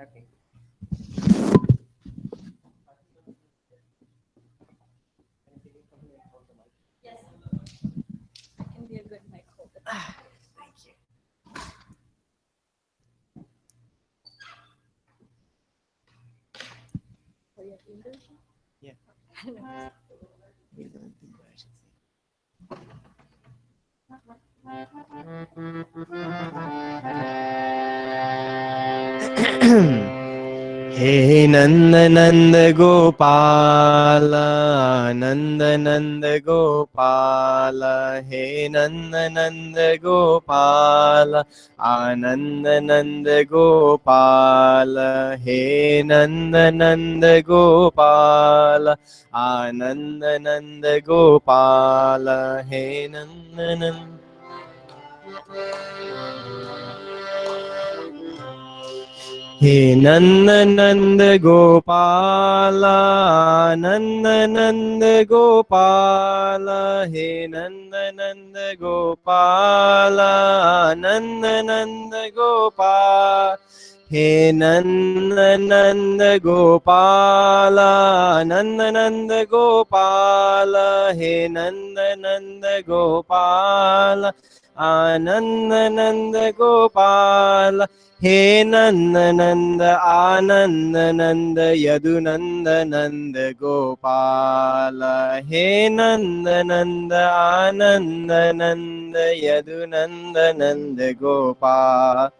Okay. Yes, I can be a good mic holder. Thank you. For your fingers? Yeah. Hey Nanda Nanda Gopala, Nanda Nanda Gopala, Hey Nanda Nanda Gopala, Ananda Nanda Gopala, Hey Nanda Nanda Gopala, Ananda Nanda Gopala, Hey Nanda Nanda. He Nanda Nanda Gopala, Nanda Nanda Gopala, He Nanda Nanda Gopala, Nanda Nanda Gopala. He Nanda Nanda Gopala, Nanda Nanda Gopala, He Nanda Nanda Gopala, Ananda Nanda Gopala. He Nanda Nanda Ananda Nanda Yadunanda Nanda Gopala. He Nanda Nanda Ananda Nanda Yadunanda Nanda Gopala.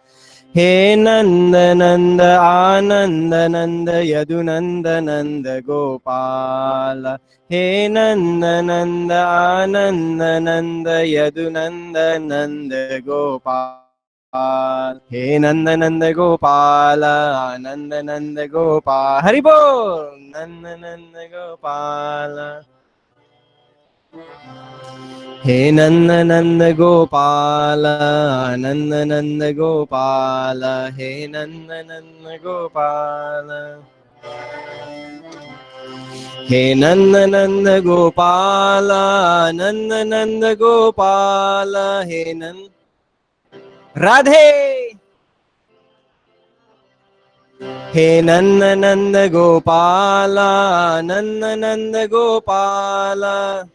He Nanda Nanda Ananda Nanda Yadunanda Nanda Gopala. He Nanda Nanda Ananda Nanda Yadunanda Nanda Gopala. He Nanda Nanda Gopala, Nanda Nanda Gopala, Haribo, Nanda Nanda Gopala. He Nanda Nanda Gopala, Nanda Nanda Gopala, He Nanda Nanda Gopala. He Nanda Nanda Gopala, Nanda Nanda Gopala, He Nanda Radhe. He Nanda Nanda Gopala, Nanda Nanda Gopala.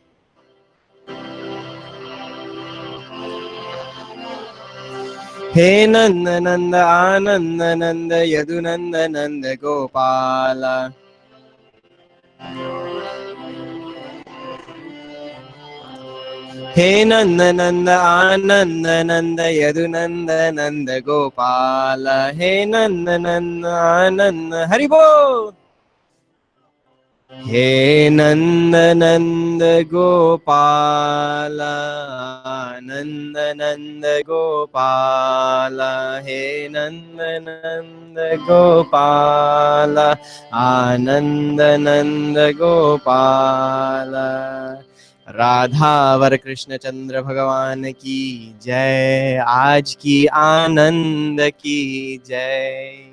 He Nanda Nanda Ananda Nanda Yadunanda Nanda Gopala. He Nanda Nanda Ananda Nanda Yadunanda Nanda Gopala. He Nanda Nanda Ananda Haribo. He Nanda Nanda Gopala, Nanda Nanda Gopala, He Nanda Nanda Gopala, Ananda Nanda Gopala. राधावर Krishna चंद्र भगवान की जय, आज की आनंद की जय।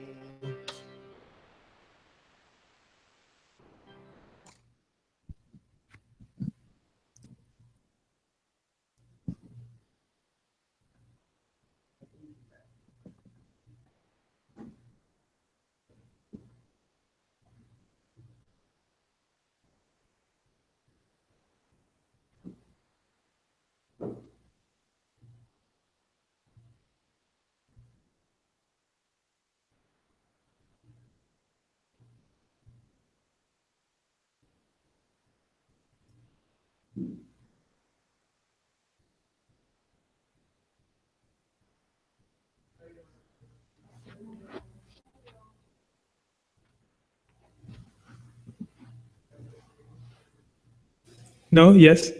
No? Yes?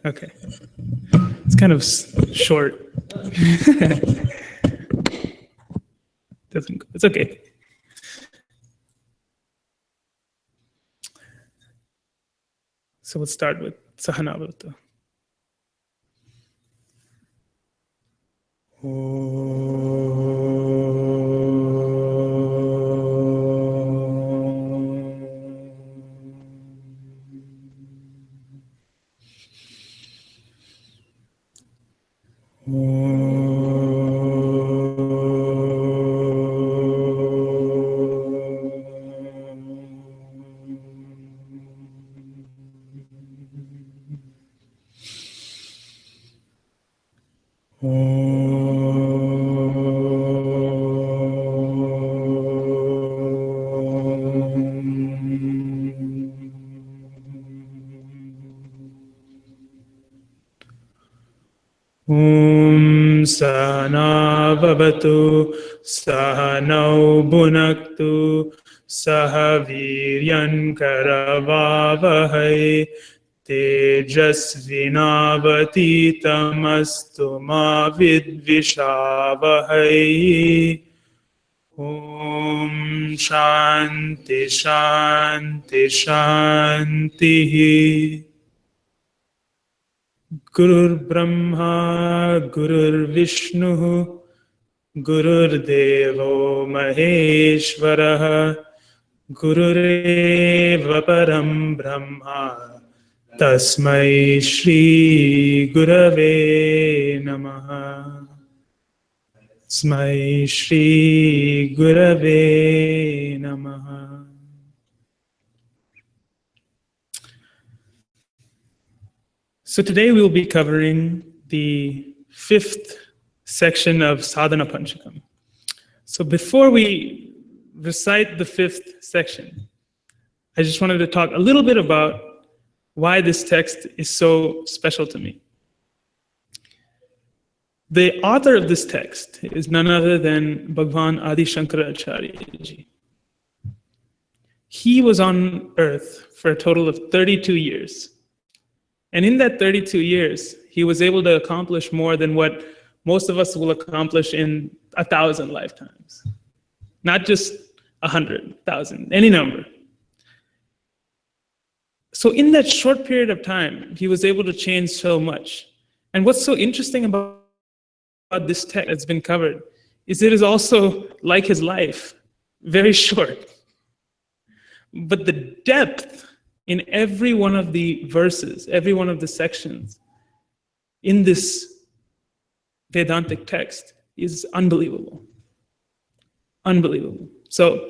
Okay. It's kind of short. It's okay. So we'll start with Sadhana Panchakam. Om Sahana Bhavatu Sahanau Bhunaktu Sahaviryan Karavavahai Tejasvinavaditamastu ma vidvishavahai. Om Shanti Shanti Shanti. Gurur Brahma Gurur Vishnu Gurur Devo Maheshwaraha Gurureva Param Brahma Tasmai Shri Gurave Namaha. Tasmai Shri Gurave Namaha. So today we will be covering the 5th section of Sadhana Panchakam. So before we recite the 5th section, I just wanted to talk a little bit about why this text is so special to me. The author of this text is none other than Bhagwan Adi Shankaracharya ji. He was on earth for a total of 32 years. And in that 32 years, he was able to accomplish more than what most of us will accomplish in 1,000 lifetimes. Not just 100, 1,000, any number. So in that short period of time, he was able to change so much. And what's so interesting about this text that's been covered is it is also, like his life, very short. But the depth in every one of the verses, every one of the sections in this Vedantic text is unbelievable. Unbelievable. So,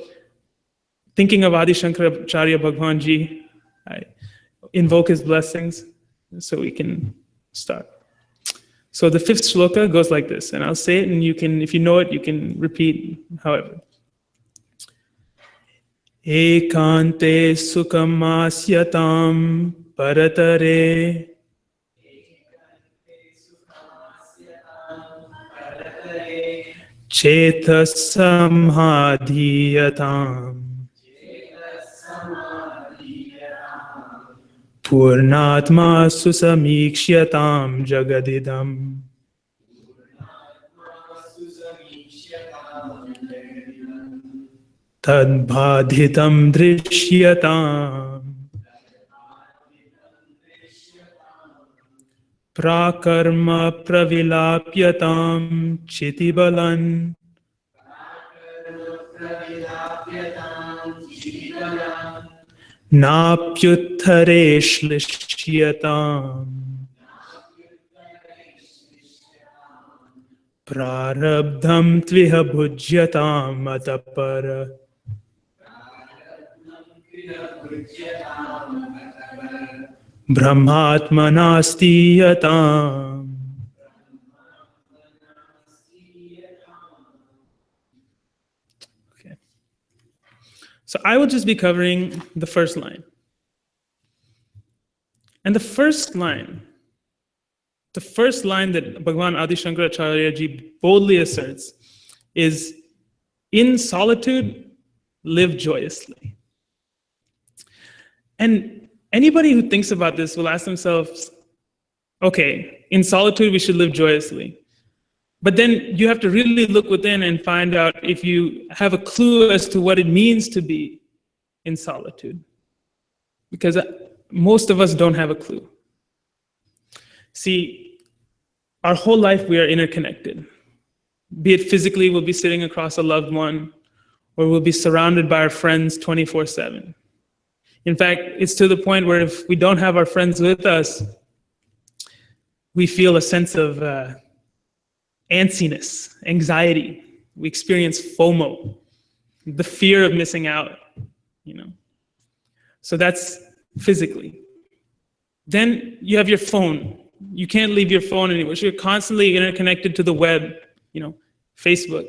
thinking of Adi Shankaracharya Bhagwan Ji, I invoke his blessings so we can start. So the 5th shloka goes like this, and I'll say it, and you can, if you know it, you can repeat however. Ekante sukham asyatam paratare chetas samhadhiyatam purnatma susamikshyatam jagadidam. Tadbhadhitam drishyatam prakarma pravilapyatam chitibalan napyuttare shlishyatam prarabdham tviha bhujyatam atapara. Brahmatmanasti yatam. Okay. So I will just be covering the first line. And the first line that Bhagwan Adi Shankaracharya ji boldly asserts is, in solitude, live joyously. And Anybody who thinks about this will ask themselves, okay, in solitude we should live joyously. But then you have to really look within and find out if you have a clue as to what it means to be in solitude. Because most of us don't have a clue. See, our whole life we are interconnected. Be it physically, we'll be sitting across a loved one, or we'll be surrounded by our friends 24/7. In fact, it's to the point where if we don't have our friends with us, we feel a sense of antsiness, anxiety. We experience FOMO, the fear of missing out, So that's physically. Then you have your phone. You can't leave your phone anymore. So you're constantly interconnected to the web, Facebook,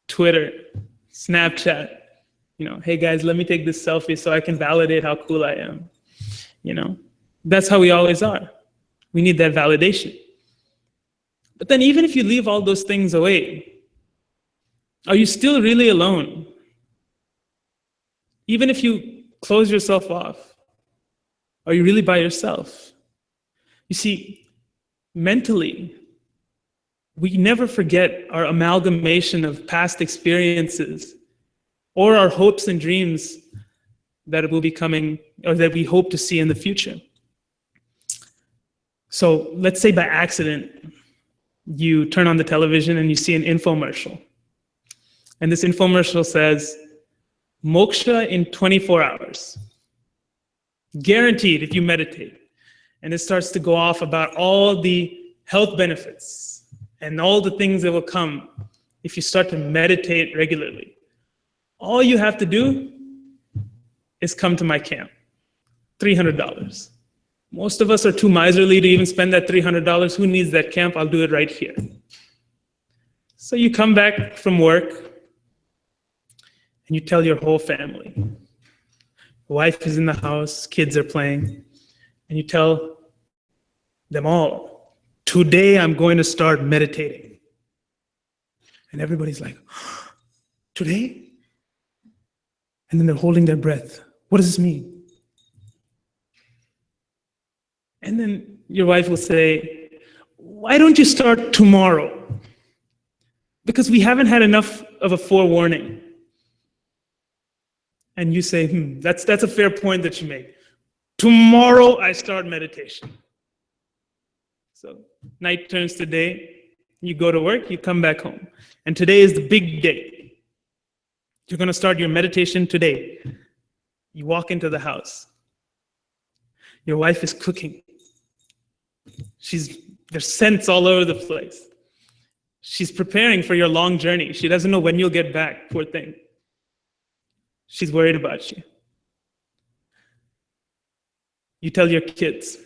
Twitter, Snapchat. Hey guys, let me take this selfie so I can validate how cool I am. That's how we always are. We need that validation. But then even if you leave all those things away, are you still really alone? Even if you close yourself off, are you really by yourself? You see, mentally, we never forget our amalgamation of past experiences or our hopes and dreams that will be coming or that we hope to see in the future. So let's say by accident, you turn on the television and you see an infomercial. And this infomercial says, moksha in 24 hours. Guaranteed if you meditate. And it starts to go off about all the health benefits and all the things that will come if you start to meditate regularly. All you have to do is come to my camp. $300. Most of us are too miserly to even spend that $300. Who needs that camp? I'll do it right here. So you come back from work and you tell your whole family. Wife is in the house, kids are playing, and you tell them all, today I'm going to start meditating. And everybody's like, today? And then they're holding their breath. What does this mean? And then your wife will say, why don't you start tomorrow? Because we haven't had enough of a forewarning. And you say, that's a fair point that you make. Tomorrow I start meditation. So night turns to day, you go to work, you come back home. And today is the big day. You're going to start your meditation today. You walk into the house. Your wife is cooking. There's scents all over the place. She's preparing for your long journey. She doesn't know when you'll get back, poor thing. She's worried about you. You tell your kids,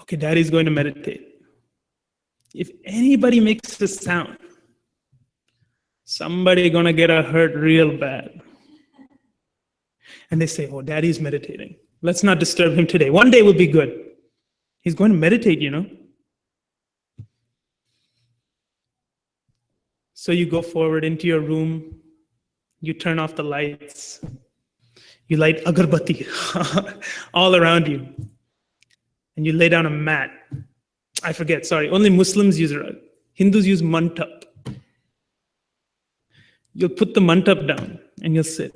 okay, daddy's going to meditate. If anybody makes a sound, somebody's going to get hurt real bad. And they say, oh, daddy's meditating. Let's not disturb him today. One day will be good. He's going to meditate, So you go forward into your room. You turn off the lights. You light agarbatti all around you. And you lay down a mat. I forget, sorry. Only Muslims use rug. Hindus use mantap. You'll put the mantap down and you'll sit.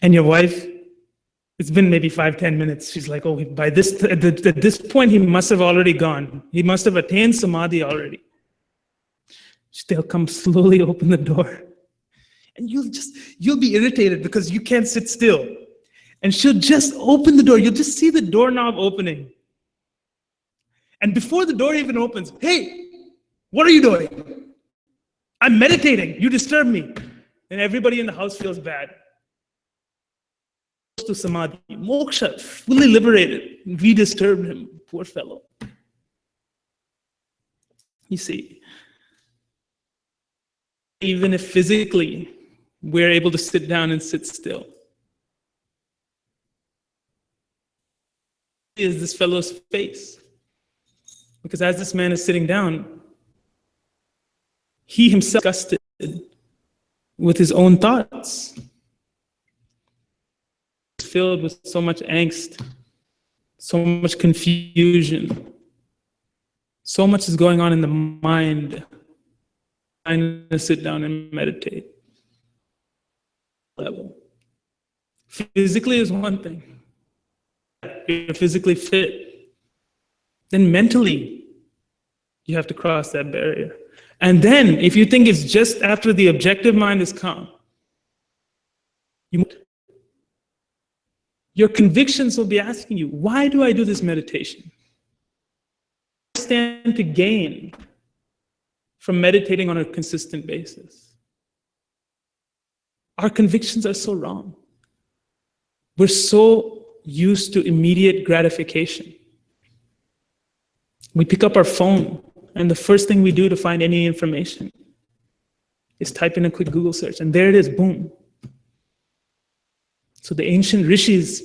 And your wife, it's been maybe 5-10 minutes. She's like, oh, at this point, he must have already gone. He must have attained samadhi already. They'll come slowly open the door. And you'll be irritated because you can't sit still. And she'll just open the door. You'll just see the doorknob opening. And before the door even opens, hey, what are you doing? I'm meditating. You disturbed me. And everybody in the house feels bad. To samadhi, moksha, fully liberated. We disturbed him, poor fellow. You see, even if physically we're able to sit down and sit still. Is this fellow's face? Because as this man is sitting down, he himself is disgusted with his own thoughts, filled with so much angst, so much confusion, so much is going on in the mind. I'm to sit down and meditate. Level. Physically is one thing. You're physically fit. Then mentally, you have to cross that barrier. And then, if you think it's just after the objective mind is calm, your convictions will be asking you, why do I do this meditation? I stand to gain from meditating on a consistent basis. Our convictions are so wrong. We're so used to immediate gratification. We pick up our phone, and the first thing we do to find any information is type in a quick Google search, and there it is, boom. So the ancient rishis,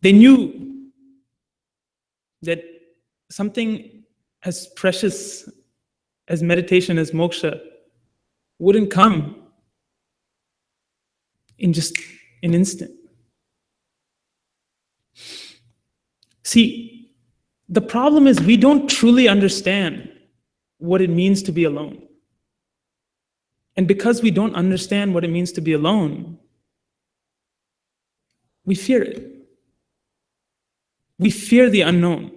they knew that something as precious as meditation, as moksha, wouldn't come in just an instant. See, the problem is we don't truly understand what it means to be alone. And because we don't understand what it means to be alone, we fear it. We fear the unknown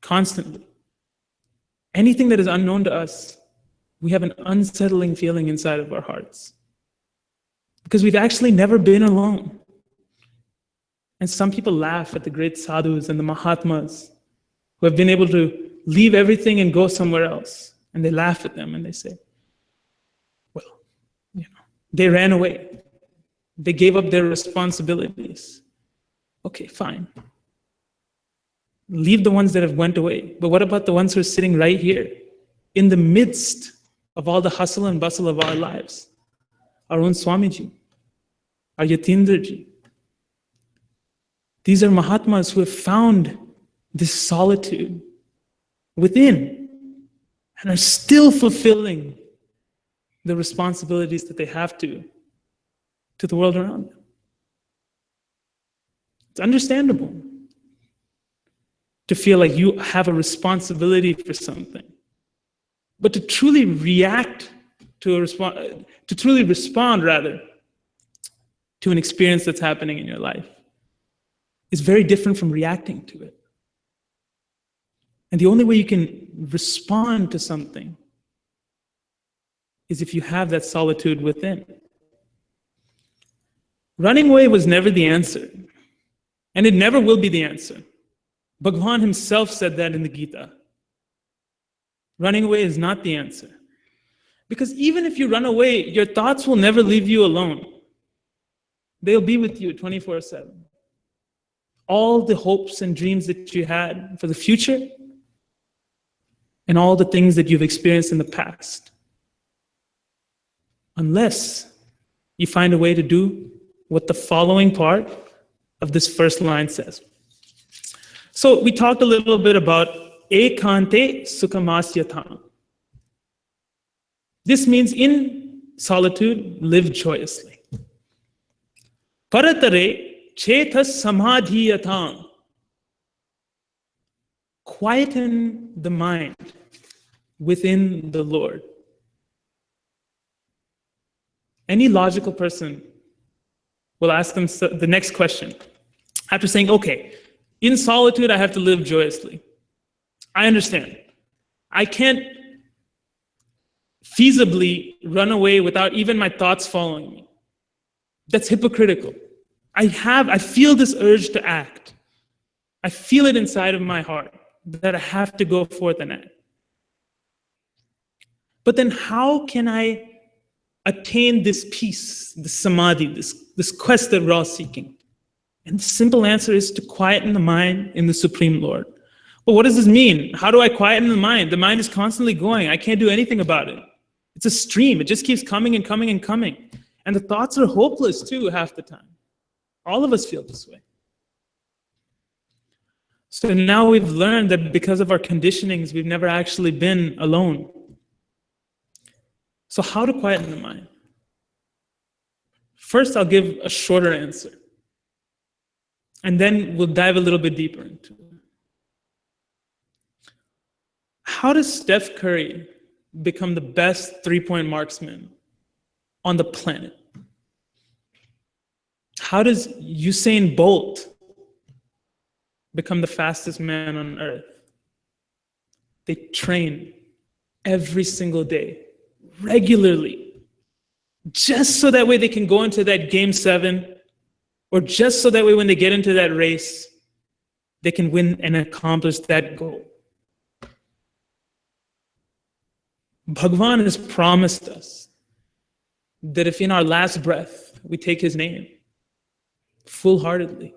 constantly. Anything that is unknown to us, we have an unsettling feeling inside of our hearts. Because we've actually never been alone. And some people laugh at the great sadhus and the mahatmas who have been able to leave everything and go somewhere else. And they laugh at them and they say, well, they ran away. They gave up their responsibilities. Okay, fine. Leave the ones that have went away. But what about the ones who are sitting right here, in the midst of all the hustle and bustle of our lives? Our own Swamiji, our Yatindraji. These are Mahatmas who have found this solitude within and are still fulfilling the responsibilities that they have to the world around them. It's understandable to feel like you have a responsibility for something. But to truly react to truly respond to an experience that's happening in your life is very different from reacting to it. And the only way you can respond to something is if you have that solitude within. Running away was never the answer, and it never will be the answer. Bhagavan himself said that in the Gita. Running away is not the answer. Because even if you run away, your thoughts will never leave you alone. They'll be with you 24/7. All the hopes and dreams that you had for the future, and all the things that you've experienced in the past. Unless you find a way to do what the following part of this first line says. So we talked a little bit about ekante sukhamasyatam. This means in solitude, live joyously. Paratare chetas samadhiyatam. Quieten the mind within the Lord. Any logical person will ask them the next question. After saying, okay, in solitude I have to live joyously. I understand. I can't feasibly run away without even my thoughts following me. That's hypocritical. I feel this urge to act. I feel it inside of my heart that I have to go forth and act. But then how can I attain this peace, this samadhi, this quest that we're all seeking? And the simple answer is to quieten the mind in the Supreme Lord. Well, what does this mean? How do I quieten the mind? The mind is constantly going. I can't do anything about it. It's a stream. It just keeps coming and coming and coming. And the thoughts are hopeless too half the time. All of us feel this way. So now we've learned that because of our conditionings, we've never actually been alone. So how to quieten the mind? First, I'll give a shorter answer. And then we'll dive a little bit deeper into it. How does Steph Curry become the best three-point marksman on the planet? How does Usain Bolt become the fastest man on earth? They train every single day, regularly, just so that way they can go into that game 7, or just so that way when they get into that race, they can win and accomplish that goal. Bhagavan has promised us that if in our last breath we take his name full-heartedly,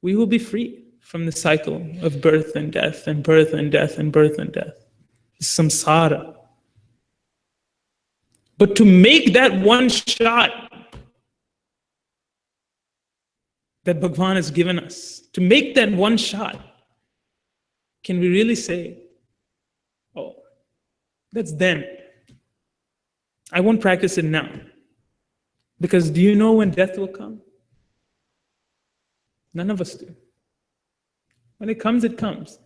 we will be free from the cycle of birth and death and birth and death and birth and death. Samsara. But to make that one shot that Bhagavan has given us, to make that one shot, can we really say, oh, that's then. I won't practice it now. Because do you know when death will come? None of us do. When it comes, it comes.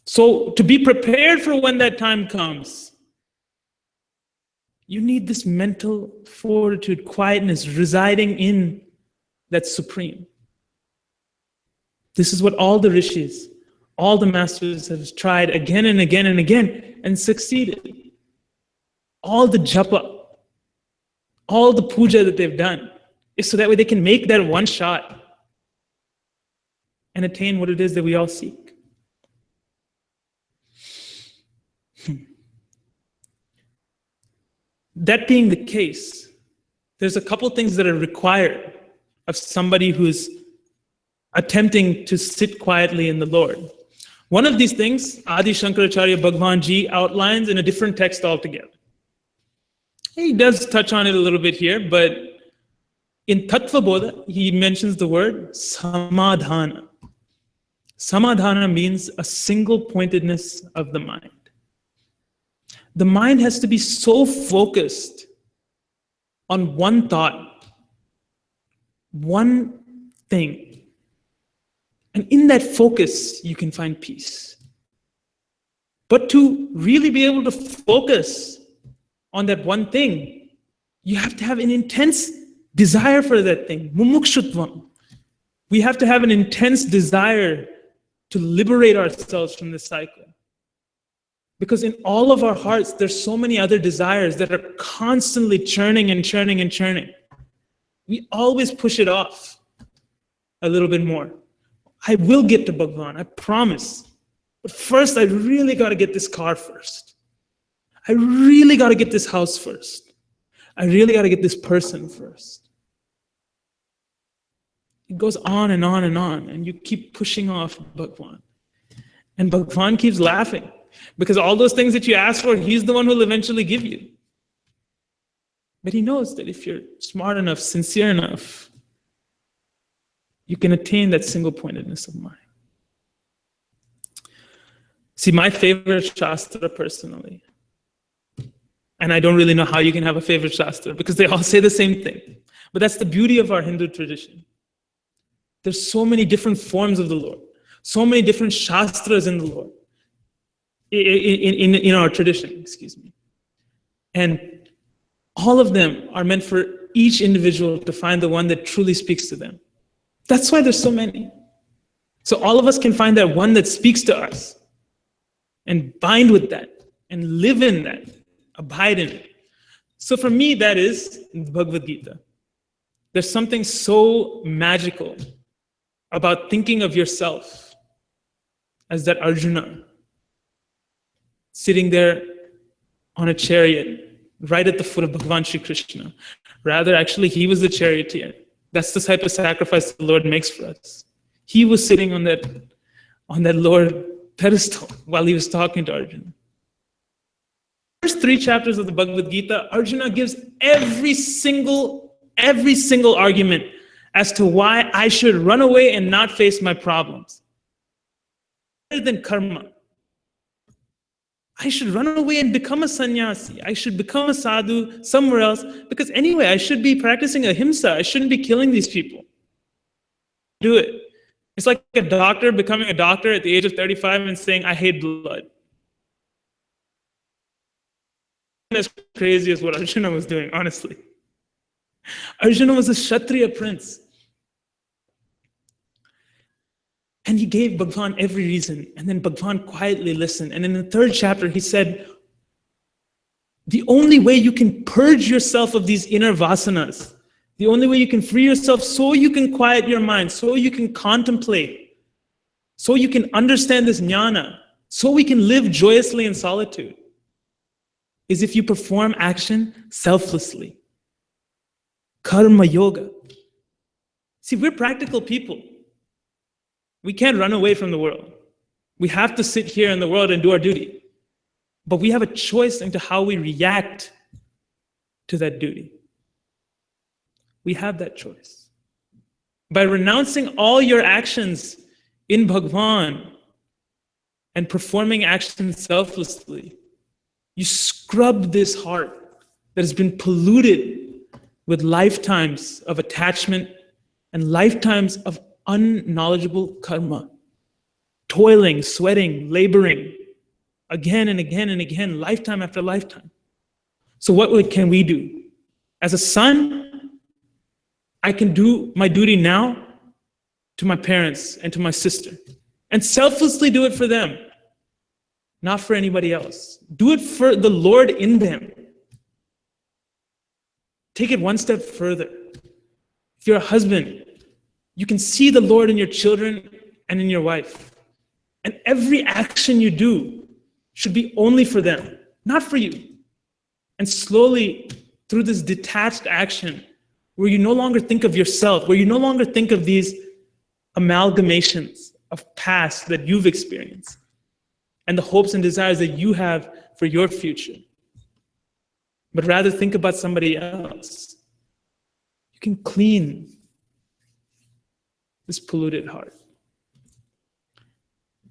So to be prepared for when that time comes, you need this mental fortitude, quietness residing in that supreme. This is what all the rishis, all the masters have tried again and again and again and succeeded. All the japa, all the puja that they've done is so that way they can make that one shot and attain what it is that we all seek. That being the case, there's a couple things that are required of somebody who's attempting to sit quietly in the Lord. One of these things, Adi Shankaracharya Bhagwan Ji outlines in a different text altogether. He does touch on it a little bit here, but in Tattva Bodha, he mentions the word samadhana. Samadhana means a single pointedness of the mind. The mind has to be so focused on one thought, one thing. And in that focus, you can find peace. But to really be able to focus on that one thing, you have to have an intense desire for that thing, mumukshutvam. We have to have an intense desire to liberate ourselves from this cycle. Because in all of our hearts, there's so many other desires that are constantly churning and churning and churning. We always push it off a little bit more. I will get to Bhagavan, I promise. But first, I really got to get this car first. I really got to get this house first. I really got to get this person first. It goes on and on and on, and you keep pushing off Bhagavan. And Bhagavan keeps laughing, because all those things that you ask for, he's the one who will eventually give you. But he knows that if you're smart enough, sincere enough, you can attain that single-pointedness of mind. See, my favorite Shastra personally, and I don't really know how you can have a favorite Shastra, because they all say the same thing. But that's the beauty of our Hindu tradition. There's so many different forms of the Lord, so many different Shastras in the Lord, in our tradition, excuse me. And all of them are meant for each individual to find the one that truly speaks to them. That's why there's so many. So all of us can find that one that speaks to us and bind with that and live in that, abide in it. So for me, that is the Bhagavad Gita. There's something so magical about thinking of yourself as that Arjuna sitting there on a chariot right at the foot of Bhagavan Shri Krishna. Rather, actually, he was the charioteer. That's the type of sacrifice the Lord makes for us. He was sitting on that Lord pedestal while he was talking to Arjuna. first 3 chapters of the Bhagavad Gita, Arjuna gives every single argument as to why I should run away and not face my problems. Other than karma. I should run away and become a sannyasi. I should become a sadhu somewhere else, because anyway, I should be practicing ahimsa. I shouldn't be killing these people. Do it. It's like a doctor becoming a doctor at the age of 35 and saying, I hate blood. As crazy as what Arjuna was doing, honestly. Arjuna was a Kshatriya prince. And he gave Bhagwan every reason. And then Bhagwan quietly listened. And in the 3rd chapter, he said, the only way you can purge yourself of these inner vasanas, the only way you can free yourself so you can quiet your mind, so you can contemplate, so you can understand this jnana, so we can live joyously in solitude, is if you perform action selflessly. Karma yoga. See, we're practical people. We can't run away from the world. We have to sit here in the world and do our duty. But we have a choice into how we react to that duty. We have that choice. By renouncing all your actions in Bhagwan and performing actions selflessly, you scrub this heart that has been polluted with lifetimes of attachment and lifetimes of unknowledgeable karma, toiling, sweating, laboring, again and again and again, lifetime after lifetime. So what can we do? As a son, I can do my duty now to my parents and to my sister, and selflessly do it for them, not for anybody else. Do it for the Lord in them. Take it one step further. If you're a husband, you can see the Lord in your children and in your wife. And every action you do should be only for them, not for you. And slowly, through this detached action, where you no longer think of yourself, where you no longer think of these amalgamations of past that you've experienced, and the hopes and desires that you have for your future, but rather think about somebody else, you can clean this polluted heart.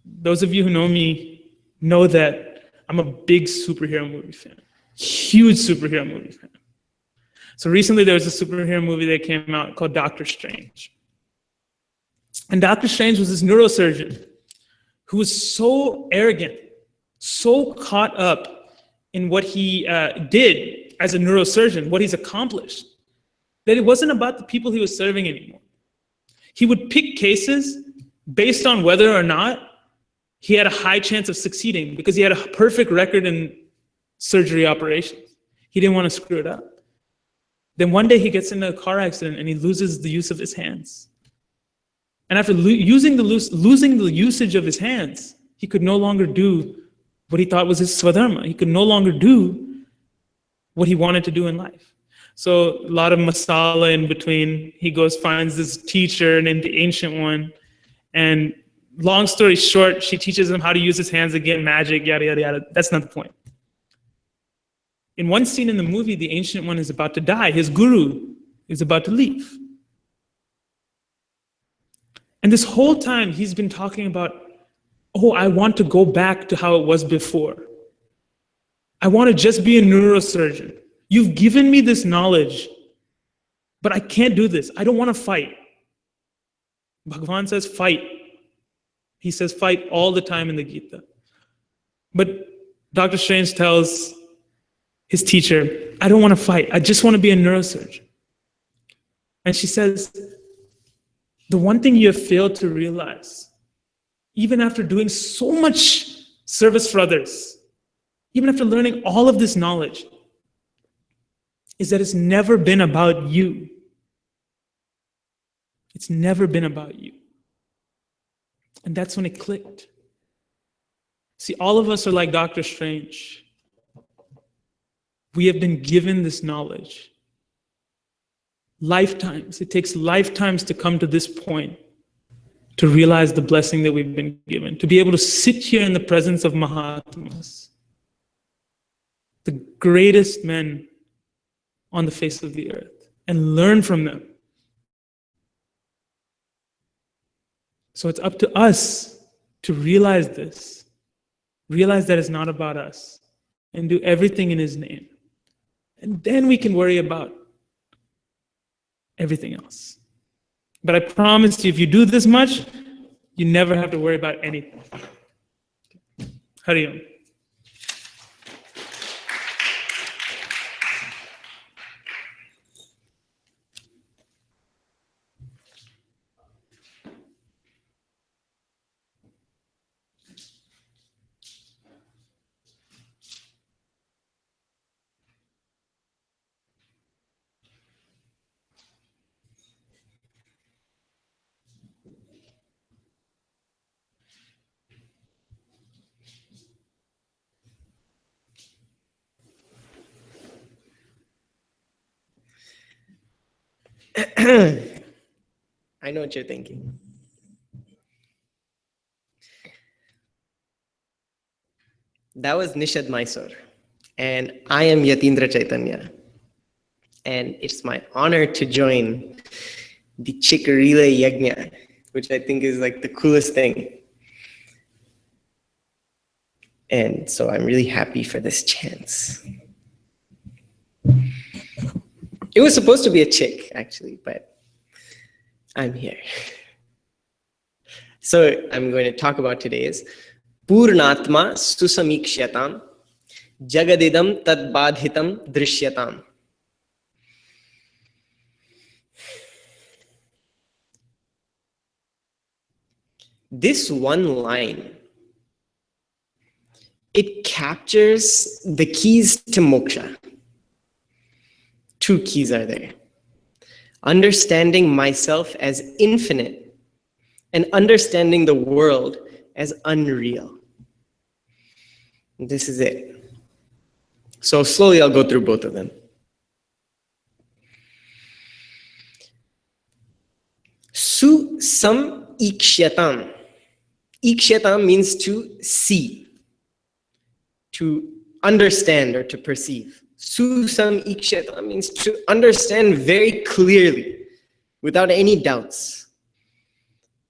Those of you who know me know that I'm a big superhero movie fan, huge superhero movie fan. So recently there was a superhero movie that came out called Doctor Strange. And Doctor Strange was this neurosurgeon who was so arrogant, so caught up in what he did as a neurosurgeon, what he's accomplished, that it wasn't about the people he was serving anymore. He would pick cases based on whether or not he had a high chance of succeeding, because he had a perfect record in surgery operations. He didn't want to screw it up. Then one day he gets in a car accident and he loses the use of his hands. And after losing the usage of his hands, he could no longer do what he thought was his swadharma. He could no longer do what he wanted to do in life. So a lot of masala in between. He goes, finds this teacher named the Ancient One. And long story short, she teaches him how to use his hands again, magic, yada, yada, yada. That's not the point. In one scene in the movie, the Ancient One is about to die. His guru is about to leave. And this whole time, he's been talking about, oh, I want to go back to how it was before. I want to just be a neurosurgeon. You've given me this knowledge, but I can't do this. I don't want to fight. Bhagavan says fight. He says fight all the time in the Gita. But Dr. Strange tells his teacher, I don't want to fight. I just want to be a neurosurgeon. And she says, the one thing you have failed to realize, even after doing so much service for others, even after learning all of this knowledge, is that it's never been about you. It's never been about you. And that's when it clicked. See, all of us are like Dr. Strange. We have been given this knowledge. Lifetimes. It takes lifetimes to come to this point, to realize the blessing that we've been given, to be able to sit here in the presence of Mahatmas, the greatest men on the face of the earth and learn from them. So it's up to us to realize this, realize that it's not about us, and do everything in His name. And then we can worry about everything else. But I promise you, if you do this much, you never have to worry about anything. Hari Om. I know what you're thinking. That was Nishad Mysore, and I am Yatindra Chaitanya, and it's my honor to join the CHYK Relay Yagna, which I think is like the coolest thing. And so I'm really happy for this chance. It was supposed to be a CHYK, actually, but I'm here. So I'm going to talk about today's Purnatma Susamikshyatam Jagadidam Tadbadhitam Drishyatam. This one line, it captures the keys to moksha. Two keys are there. Understanding myself as infinite and understanding the world as unreal. This is it. So slowly I'll go through both of them. Sam Ikshatam. Ikshatam means to see, to understand or to perceive. Susam Ikshatam means to understand very clearly, without any doubts.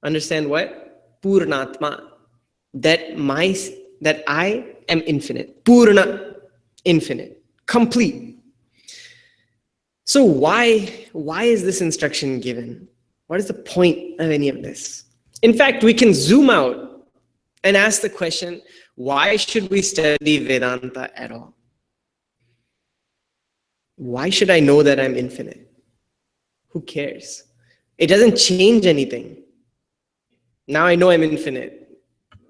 Understand what? Purnatma. That I am infinite. Purna, infinite, complete. So why is this instruction given? What is the point of any of this? In fact, we can zoom out and ask the question, why should we study Vedanta at all? Why should I know that I'm infinite? Who cares? It doesn't change anything. Now I know I'm infinite.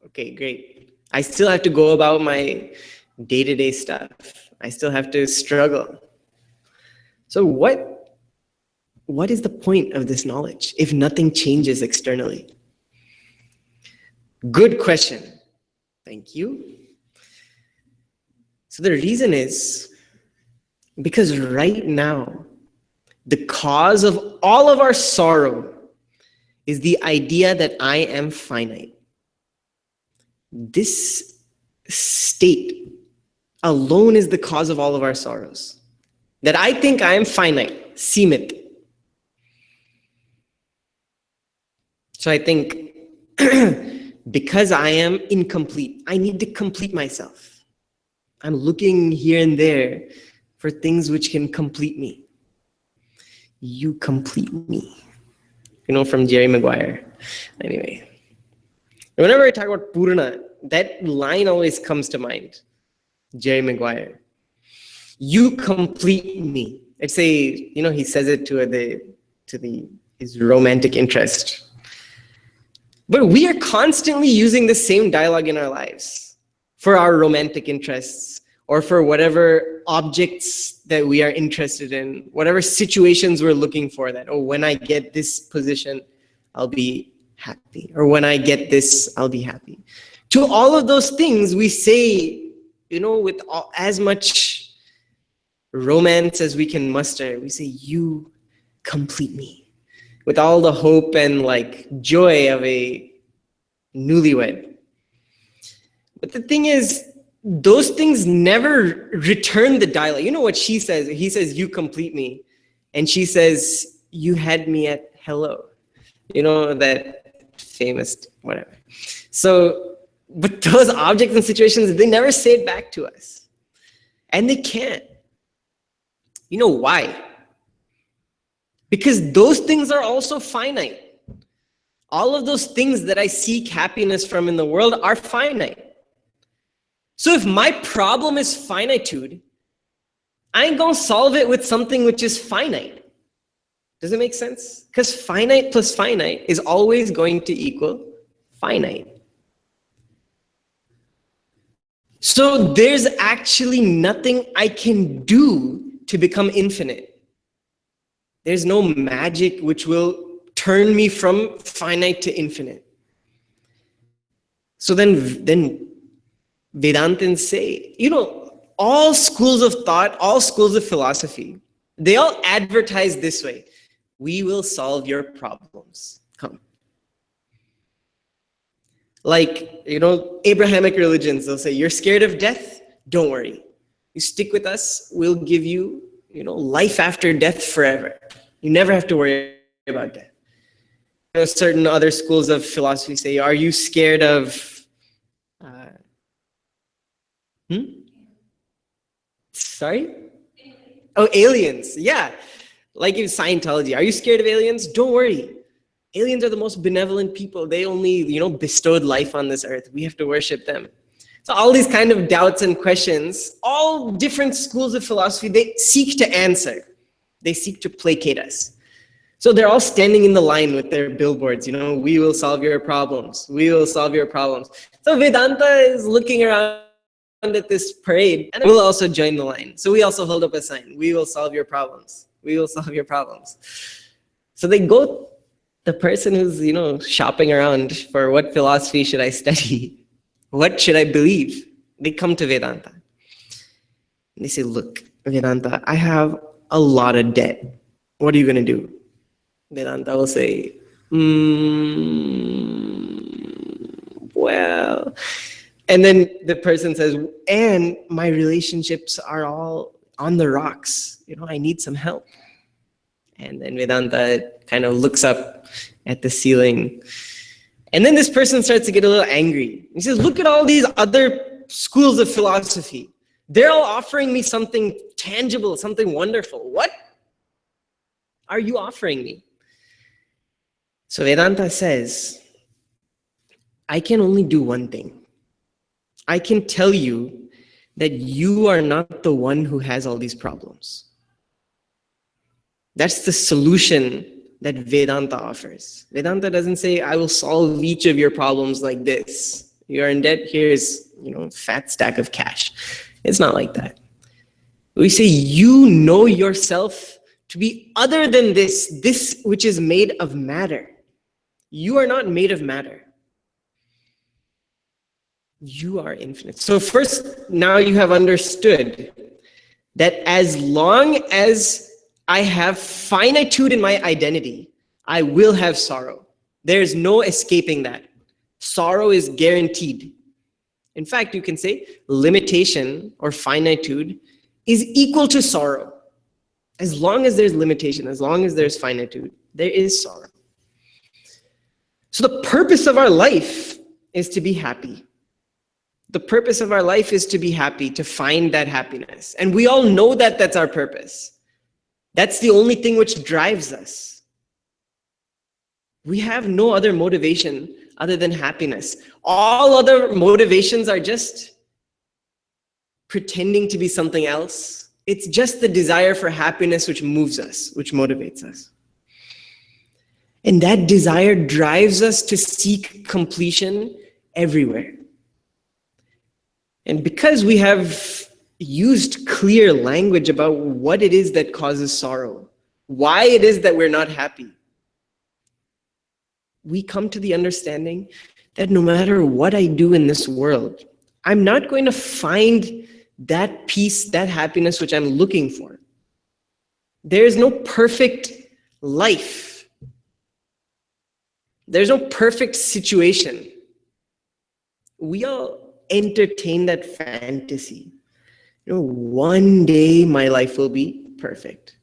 Okay, great. I still have to go about my day-to-day stuff. I still have to struggle. So what is the point of this knowledge if nothing changes externally? Good question. Thank you. So the reason is because right now, the cause of all of our sorrow is the idea that I am finite. This state alone is the cause of all of our sorrows. That I think I am finite, simit. So I think because I am incomplete, I need to complete myself. I'm looking here and there for things which can complete me. You complete me. You know, from Jerry Maguire. Anyway. Whenever I talk about Purna, that line always comes to mind. Jerry Maguire. You complete me. It's he says it to his romantic interest. But we are constantly using the same dialogue in our lives for our romantic interests or for whatever objects that we are interested in, whatever situations we're looking for that, when I get this position, I'll be happy. Or when I get this, I'll be happy. To all of those things, we say, with as much romance as we can muster, we say, you complete me. With all the hope and joy of a newlywed. But the thing is, those things never return the dialogue. You know what she says? He says, you complete me. And she says, you had me at hello. You know, that famous whatever. So, but those objects and situations, they never say it back to us. And they can't. You know why? Because those things are also finite. All of those things that I seek happiness from in the world are finite. So if my problem is finitude, I ain't gonna solve it with something which is finite. Does it make sense? Because finite plus finite is always going to equal finite. So there's actually nothing I can do to become infinite. There's no magic which will turn me from finite to infinite. So then Vedantins say, you know, all schools of thought, all schools of philosophy, they all advertise this way. We will solve your problems. Come. Like, you know, Abrahamic religions, they'll say, you're scared of death? Don't worry. You stick with us, we'll give you, you know, life after death forever. You never have to worry about death. You know, certain other schools of philosophy say, are you scared of Sorry? Oh, aliens. Yeah. Like in Scientology. Are you scared of aliens? Don't worry. Aliens are the most benevolent people. They only, you know, bestowed life on this earth. We have to worship them. So all these kind of doubts and questions, all different schools of philosophy, they seek to answer. They seek to placate us. So they're all standing in the line with their billboards, you know, we will solve your problems. We will solve your problems. So Vedanta is looking around at this parade and we'll also join the line. So we also hold up a sign. We will solve your problems. We will solve your problems. So they go, the person who's, you know, shopping around for what philosophy should I study? What should I believe? They come to Vedanta. And they say, look, Vedanta, I have a lot of debt. What are you going to do? Vedanta will say, well, and then the person says, and my relationships are all on the rocks. You know, I need some help. And then Vedanta kind of looks up at the ceiling. And then this person starts to get a little angry. He says, look at all these other schools of philosophy. They're all offering me something tangible, something wonderful. What are you offering me? So Vedanta says, I can only do one thing. I can tell you that you are not the one who has all these problems. That's the solution that Vedanta offers. Vedanta doesn't say, I will solve each of your problems like this. You are in debt, here's, you know, fat stack of cash. It's not like that. We say, you know yourself to be other than this which is made of matter. You are not made of matter. You are infinite. So first, now you have understood that as long as I have finitude in my identity, I will have sorrow. There's no escaping that. Sorrow is guaranteed. In fact, you can say limitation or finitude is equal to sorrow. As long as there's limitation, as long as there's finitude, there is sorrow. So the purpose of our life is to be happy. The purpose of our life is to be happy, to find that happiness. And we all know that that's our purpose. That's the only thing which drives us. We have no other motivation other than happiness. All other motivations are just pretending to be something else. It's just the desire for happiness which moves us, which motivates us. And that desire drives us to seek completion everywhere. And because we have used clear language about what it is that causes sorrow, why it is that we're not happy, we come to the understanding that no matter what I do in this world, I'm not going to find that peace, that happiness which I'm looking for. There is no perfect life. There's no perfect situation. We all entertain that fantasy. One day my life will be perfect.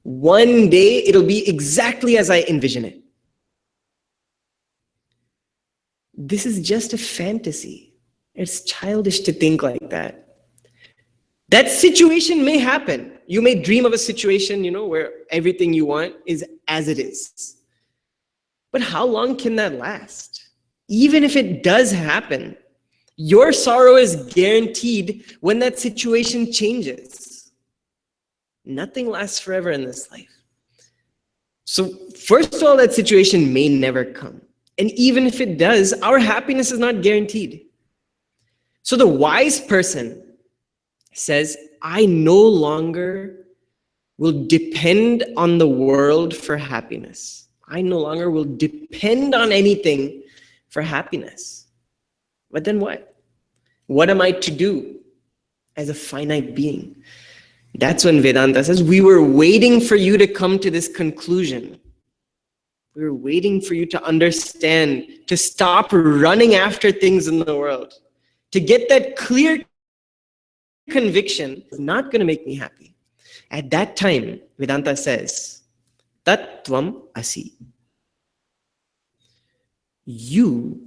One day it'll be exactly as I envision it. This is just a fantasy. It's childish to think like that. That situation may happen. You may dream of a situation, where everything you want is as it is. But how long can that last? Even if it does happen, your sorrow is guaranteed when that situation changes. Nothing lasts forever in this life. So first of all, that situation may never come. And even if it does, our happiness is not guaranteed. So the wise person says, I no longer will depend on the world for happiness. I no longer will depend on anything for happiness. But then what? What am I to do as a finite being? That's when Vedanta says, we were waiting for you to come to this conclusion. We were waiting for you to understand, to stop running after things in the world, to get that clear conviction is not going to make me happy. At that time, Vedanta says, Tat Tvam Asi. You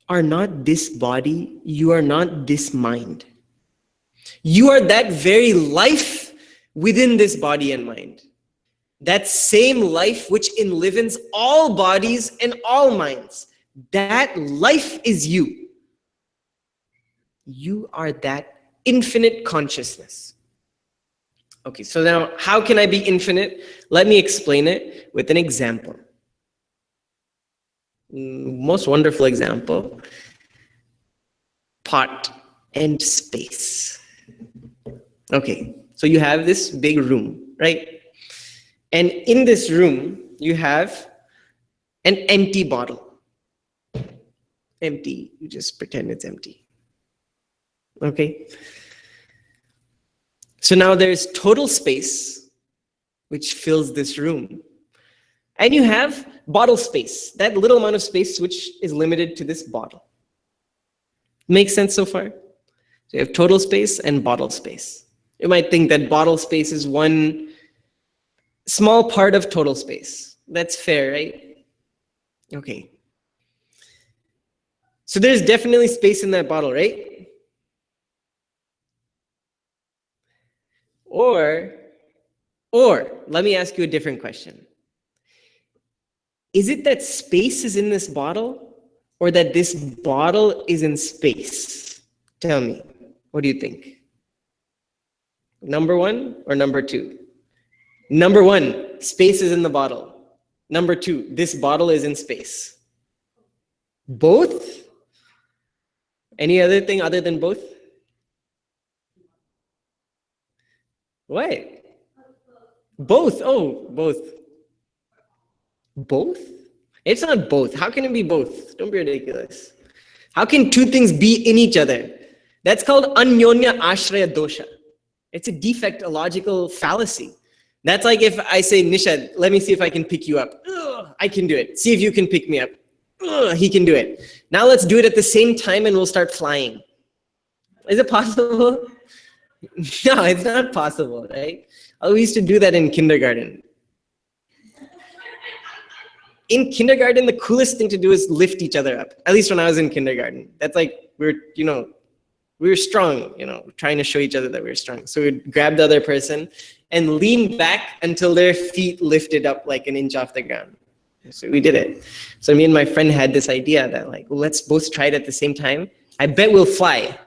are not this body, you are not this mind. You are that very life within this body and mind. That same life which enlivens all bodies and all minds. That life is you. You are that infinite consciousness. Okay, so now how can I be infinite? Let me explain it with an example. Most wonderful example, pot and space. Okay, so you have this big room, right? And in this room, you have an empty bottle. Empty, you just pretend it's empty. Okay? So now there's total space, which fills this room. And you have bottle space, that little amount of space which is limited to this bottle. Makes sense so far? So you have total space and bottle space. You might think that bottle space is one small part of total space. That's fair, right? Okay. So there's definitely space in that bottle, right? Or let me ask you a different question. Is it that space is in this bottle, or that this bottle is in space? Tell me, what do you think? Number one or number two? Number one, space is in the bottle. Number two, this bottle is in space. Both? Any other thing other than both? What? Both. Oh, both. Both? It's not both. How can it be both? Don't be ridiculous. How can two things be in each other? That's called anyonya ashraya dosha. It's a defect, a logical fallacy. That's like if I say, Nishad, let me see if I can pick you up. Ugh, I can do it. See if you can pick me up. Ugh, he can do it. Now let's do it at the same time and we'll start flying. Is it possible? No, it's not possible, right? We used to do that in kindergarten. In kindergarten, the coolest thing to do is lift each other up. At least when I was in kindergarten. That's like, we were strong, trying to show each other that we were strong. So we'd grab the other person and lean back until their feet lifted up like an inch off the ground. So we did it. So me and my friend had this idea that let's both try it at the same time. I bet we'll fly.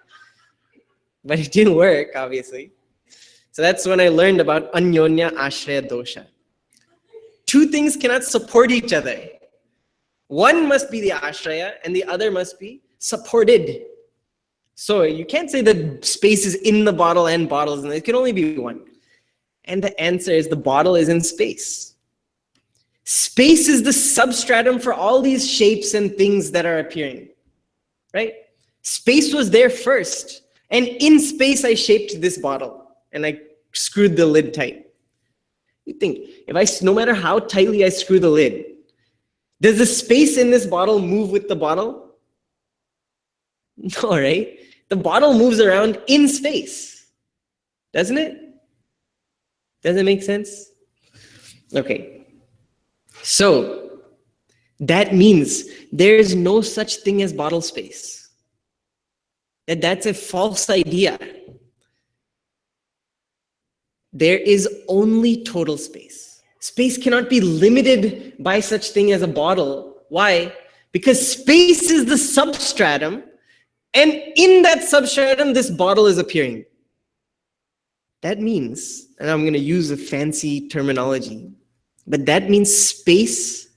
But it didn't work, obviously. So that's when I learned about anyonya ashraya dosha. Two things cannot support each other. One must be the ashraya and the other must be supported. So you can't say that space is in the bottle and bottles, and it can only be one. And the answer is the bottle is in space. Space is the substratum for all these shapes and things that are appearing, right? Space was there first. And in space, I shaped this bottle and I screwed the lid tight. You think, no matter how tightly I screw the lid, does the space in this bottle move with the bottle? No, right? The bottle moves around in space, doesn't it? Does it make sense? Okay. So that means there is no such thing as bottle space. That's a false idea. There is only total space. Space cannot be limited by such thing as a bottle. Why? Because space is the substratum, and in that substratum, this bottle is appearing. That means, and I'm going to use a fancy terminology, but that means space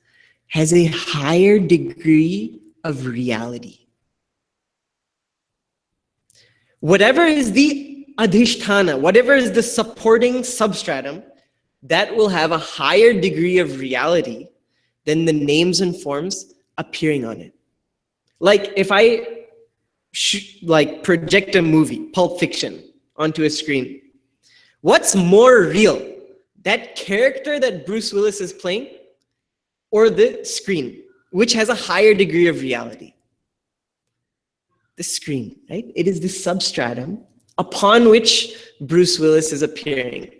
has a higher degree of reality. Whatever is the adhisthana, whatever is the supporting substratum, that will have a higher degree of reality than the names and forms appearing on it. Like if I project a movie, Pulp Fiction, onto a screen, what's more real? That character that Bruce Willis is playing, or the screen, which has a higher degree of reality? The screen, right? It is the substratum upon which Bruce Willis is appearing.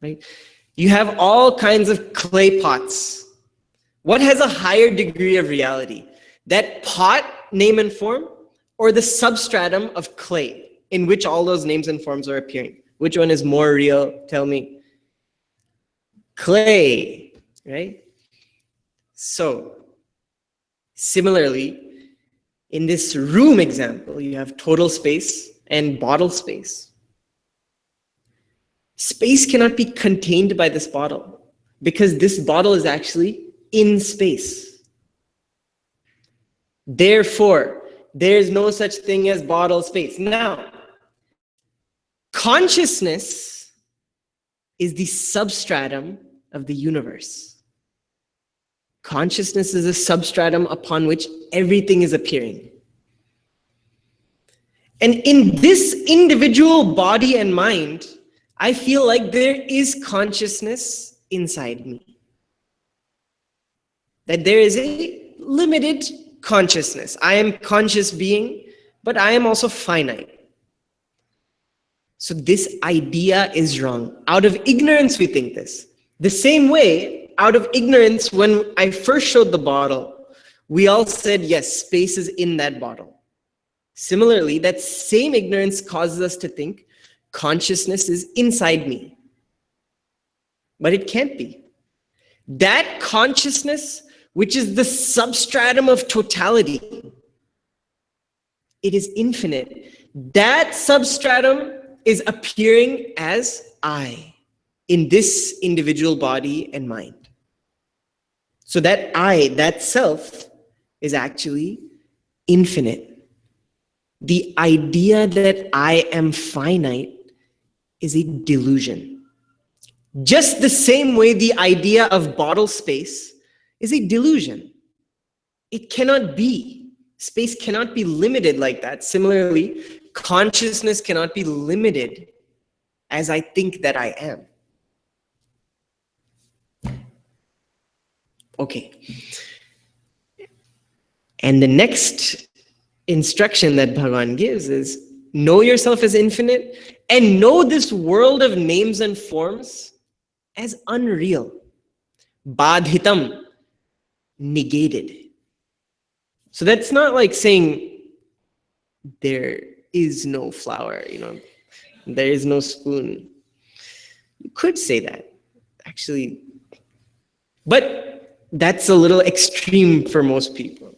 Right? You have all kinds of clay pots. What has a higher degree of reality? That pot, name and form, or the substratum of clay in which all those names and forms are appearing? Which one is more real? Tell me. Clay, right? So, similarly, in this room example, you have total space and bottle space. Space cannot be contained by this bottle because this bottle is actually in space. Therefore, there is no such thing as bottle space. Now, consciousness is the substratum of the universe. Consciousness is a substratum upon which everything is appearing. And in this individual body and mind, I feel like there is consciousness inside me. That there is a limited consciousness. I am conscious being, but I am also finite. So this idea is wrong. Out of ignorance, we think this. The same way, out of ignorance, when I first showed the bottle, we all said, yes, space is in that bottle. Similarly, that same ignorance causes us to think consciousness is inside me. But it can't be. That consciousness, which is the substratum of totality, it is infinite. That substratum is appearing as I in this individual body and mind. So that I, that self, is actually infinite. The idea that I am finite is a delusion. Just the same way the idea of bottle space is a delusion. It cannot be. Space cannot be limited like that. Similarly, consciousness cannot be limited as I think that I am. Okay. And the next instruction that Bhagavan gives is know yourself as infinite and know this world of names and forms as unreal. Badhitam, negated. So that's not like saying there is no flower, there is no spoon. You could say that, actually. But that's a little extreme for most people.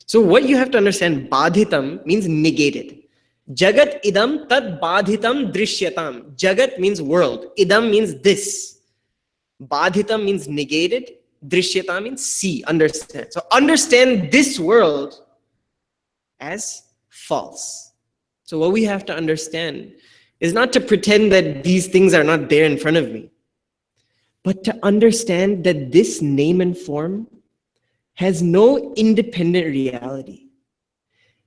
So what you have to understand, badhitam means negated. Jagat idam tad badhitam drishyatam. Jagat means world. Idam means this. Badhitam means negated. Drishyata means see, understand. So understand this world as false. So what we have to understand is not to pretend that these things are not there in front of me, but to understand that this name and form has no independent reality.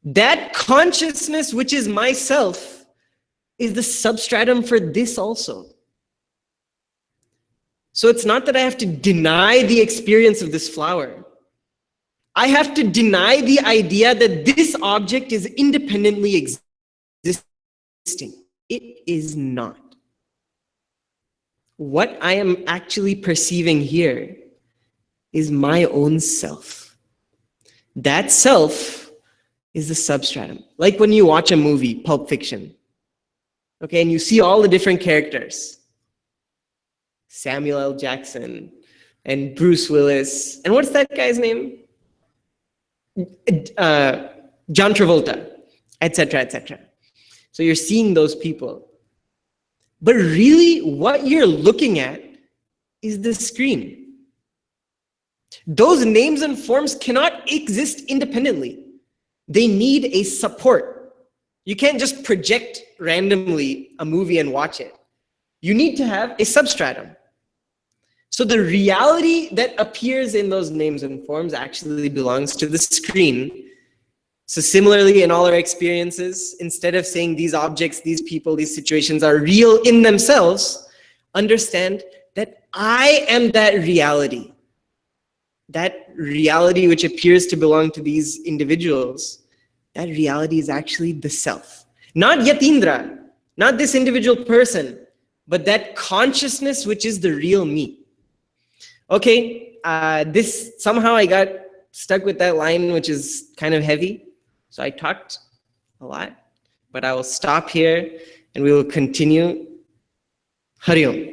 That consciousness, which is myself, is the substratum for this also. So it's not that I have to deny the experience of this flower. I have to deny the idea that this object is independently existing. It is not. What I am actually perceiving here is my own self. That self is the substratum. Like when you watch a movie, Pulp Fiction, okay, and you see all the different characters, Samuel L. Jackson and Bruce Willis, and what's that guy's name? John Travolta, etc., etc. So you're seeing those people. But really, what you're looking at is the screen. Those names and forms cannot exist independently. They need a support. You can't just project randomly a movie and watch it. You need to have a substratum. So the reality that appears in those names and forms actually belongs to the screen. So similarly, in all our experiences, instead of saying these objects, these people, these situations are real in themselves, understand that I am that reality. That reality which appears to belong to these individuals, that reality is actually the self. Not Yatindra, not this individual person, but that consciousness which is the real me. Okay, somehow I got stuck with that line, which is kind of heavy. So I talked a lot, but I will stop here and we will continue. Hari Om.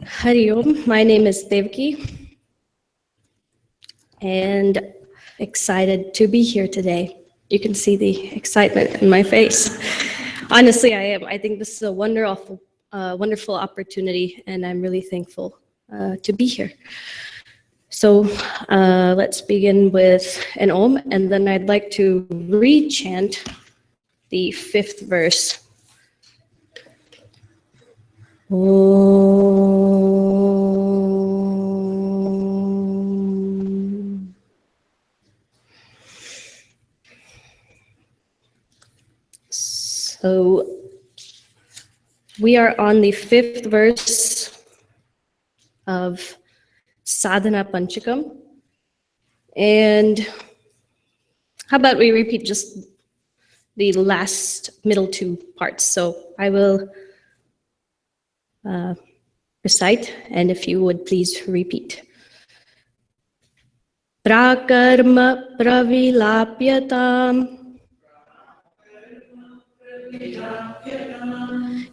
Hari Om, my name is Devki, and excited to be here today. You can see the excitement in my face. Honestly, I am. I think this is a wonderful opportunity, and I'm really thankful to be here. So let's begin with an Om, and then I'd like to re-chant the 5th verse. Om. So we are on the 5th verse of Sadhana Panchakam. And how about we repeat just the middle 2 parts? So I will recite, and if you would please repeat. Prakarma pravilapyatam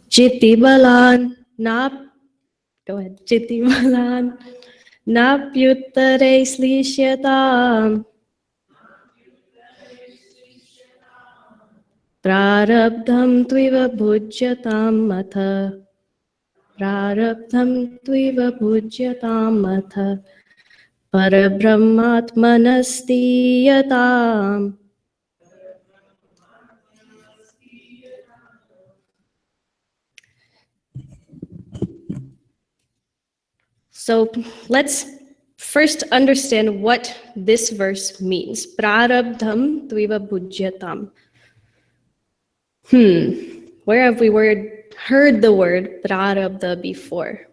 Jitibalan go ahead. Jitibalan napyuttare slishyatam Prarabdham tviva bhujyatam matha Prarabdham tviva bhujyatam matha Parabrahmatmanastiyatam. So let's first understand what this verse means. Prarabdham tviva bhujyatam. Where have we heard the word prarabdha before?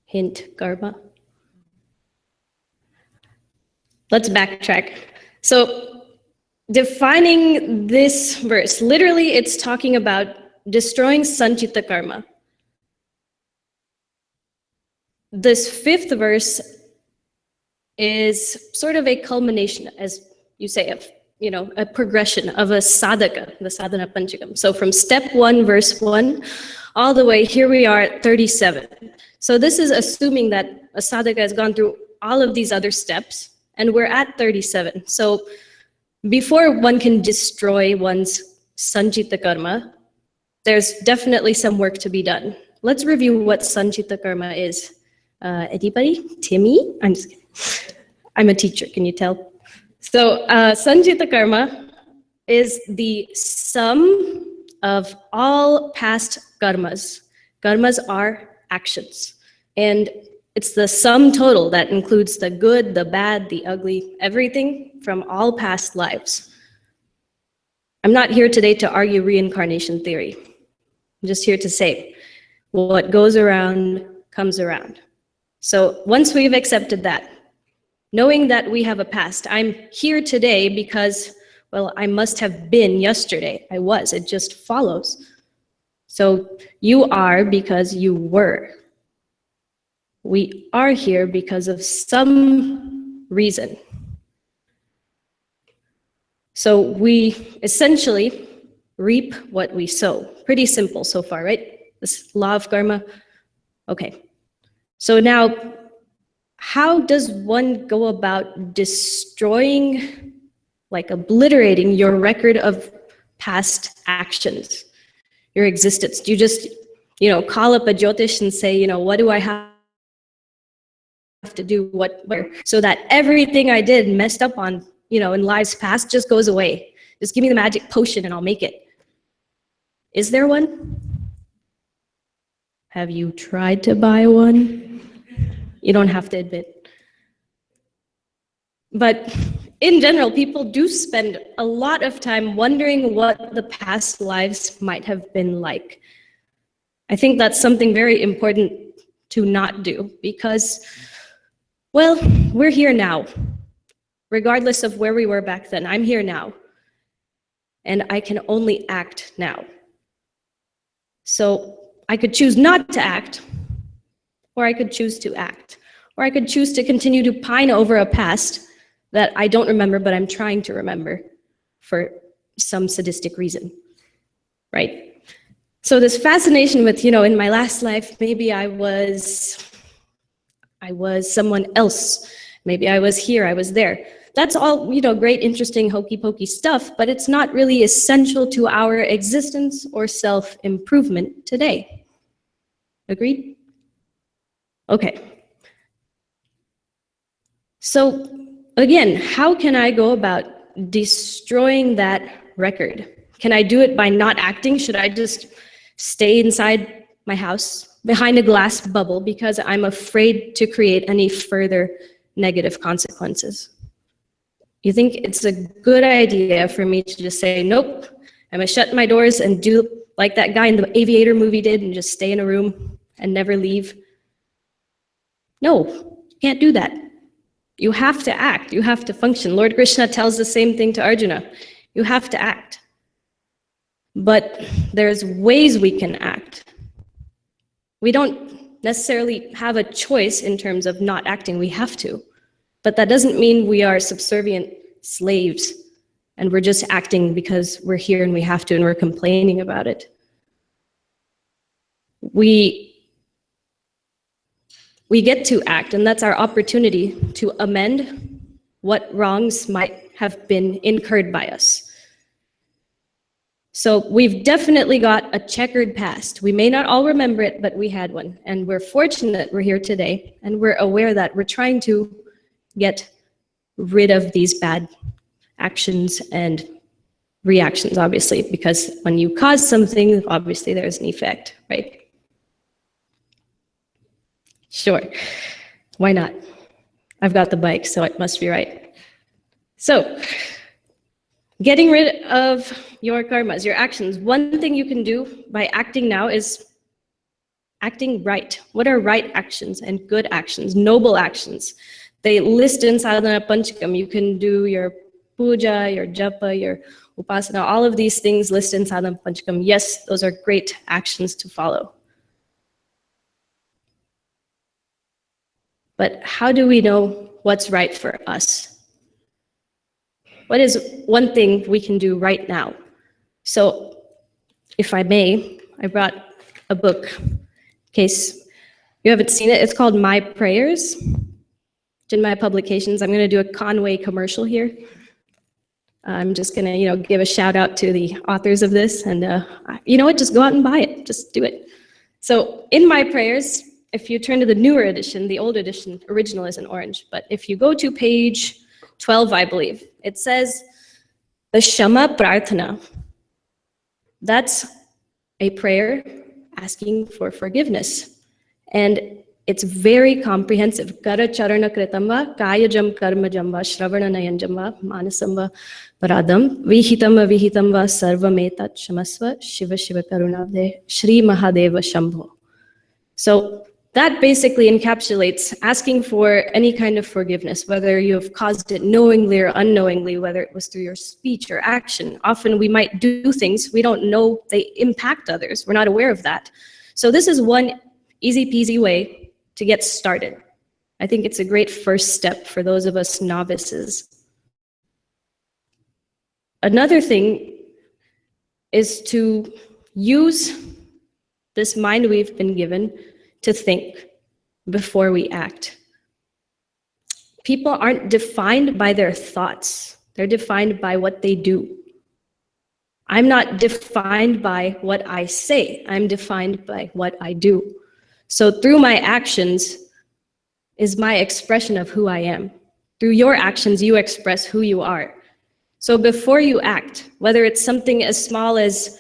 Hint, Garba. Let's backtrack. So defining this verse, literally it's talking about destroying sanchita karma. This 5th verse is sort of a culmination, as you say, of a progression of a sadhaka, the Sadhana Panchakam. So from step 1, verse 1, all the way, here we are at 37. So this is assuming that a sadhaka has gone through all of these other steps, and we're at 37. So before one can destroy one's sanchita karma, there's definitely some work to be done. let's review what Sanchita Karma is. Anybody? Timmy? I'm just kidding. I'm a teacher, can you tell? So Sanchita Karma is the sum of all past karmas. Karmas are actions. And it's the sum total that includes the good, the bad, the ugly, everything from all past lives. I'm not here today to argue reincarnation theory. I'm just here to say what goes around comes around. So once we've accepted that, knowing that we have a past, I'm here today because, well, I must have been yesterday. I was, it just follows. So you are because you were. We are here because of some reason. So we essentially reap what we sow. Pretty simple so far, right? This law of karma. Okay. So now, how does one go about destroying, like obliterating your record of past actions, your existence? Do you just, call up a Jyotish and say, what do I have to do, where, so that everything I did messed up on, in lives past just goes away? Just give me the magic potion and I'll make it. Is there one? Have you tried to buy one? You don't have to admit. But in general, people do spend a lot of time wondering what the past lives might have been like. I think that's something very important to not do because, well, we're here now. Regardless of where we were back then, I'm here now. And I can only act now. So I could choose not to act, or I could choose to act, or I could choose to continue to pine over a past that I don't remember, but I'm trying to remember for some sadistic reason, right? So this fascination with, in my last life, maybe I was someone else. Maybe I was here, I was there. That's all, great, interesting, hokey-pokey stuff, but it's not really essential to our existence or self-improvement today. Agreed? Okay. So again, how can I go about destroying that record? Can I do it by not acting? Should I just stay inside my house behind a glass bubble because I'm afraid to create any further negative consequences? You think it's a good idea for me to just say, nope, I'm gonna shut my doors and do like that guy in the Aviator movie did and just stay in a room and never leave? No, you can't do that. You have to act, you have to function. Lord Krishna tells the same thing to Arjuna. You have to act. But there's ways we can act. We don't necessarily have a choice in terms of not acting, we have to. But that doesn't mean we are subservient slaves and we're just acting because we're here and we have to and we're complaining about it. We get to act, and that's our opportunity to amend what wrongs might have been incurred by us. So we've definitely got a checkered past. We may not all remember it, but we had one. And we're fortunate we're here today, and we're aware that we're trying to get rid of these bad actions and reactions, obviously, because when you cause something, obviously there's an effect, right? Sure, why not? I've got the bike, so it must be right. So, getting rid of your karmas, your actions. One thing you can do by acting now is acting right. What are right actions and good actions, noble actions? They list in Sadhana Panchakam. You can do your puja, your japa, your upasana, all of these things list in Sadhana Panchakam. Yes, those are great actions to follow. But how do we know what's right for us? What is one thing we can do right now? So, if I may, I brought a book in case you haven't seen it. It's called My Prayers. It's in my publications. I'm going to do a Conway commercial here. I'm just going to, give a shout out to the authors of this, and you know what? Just go out and buy it. Just do it. So in my prayers, if you turn to the newer edition, the old edition, original is in orange, but if you go to page 12, I believe, it says the Shama Prarthana. That's a prayer asking for forgiveness. And it's very comprehensive. Kara charana kritamba, kayajam karmajam va, shravana nayanjam va, manasam paradam, vihitam sarvametat shamasva, shiva shiva karunavde, Shri Mahadeva Shambho. So that basically encapsulates asking for any kind of forgiveness, whether you have caused it knowingly or unknowingly, whether it was through your speech or action. Often we might do things we don't know they impact others. We're not aware of that. So this is one easy peasy way to get started. I think it's a great first step for those of us novices. Another thing is to use this mind we've been given to think before we act. People aren't defined by their thoughts. They're defined by what they do. I'm not defined by what I say. I'm defined by what I do. So through my actions is my expression of who I am. Through your actions, you express who you are. So before you act, whether it's something as small as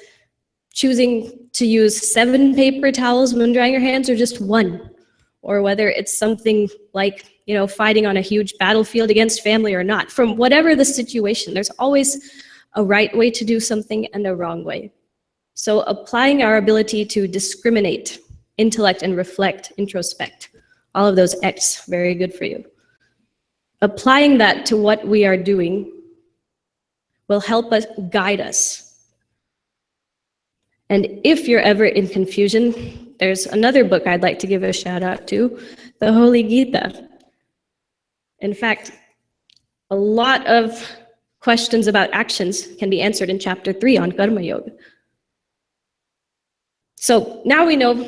choosing to use 7 paper towels when drying your hands or just 1, or whether it's something like, fighting on a huge battlefield against family or not, from whatever the situation, there's always a right way to do something and a wrong way. So applying our ability to discriminate, intellect and reflect, introspect, all of those X, very good for you. Applying that to what we are doing will help us, guide us. And if you're ever in confusion, there's another book I'd like to give a shout out to, the Holy Gita. In fact, a lot of questions about actions can be answered in chapter 3 on Karma Yoga. So now we know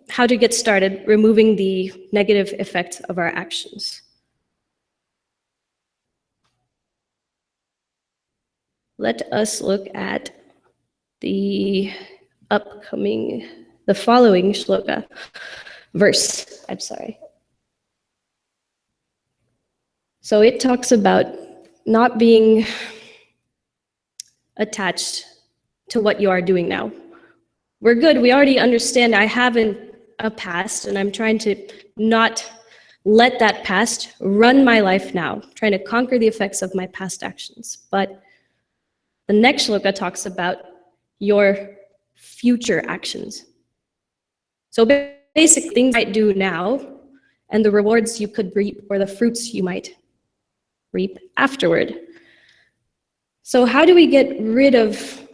how to get started removing the negative effects of our actions. Let us look at the following shloka, verse, I'm sorry. So it talks about not being attached to what you are doing now. We're good, we already understand I have a past and I'm trying to not let that past run my life now, trying to conquer the effects of my past actions. But the next shloka talks about your future actions. So basic things you might do now and the rewards you could reap or the fruits you might reap afterward. So how do we get rid of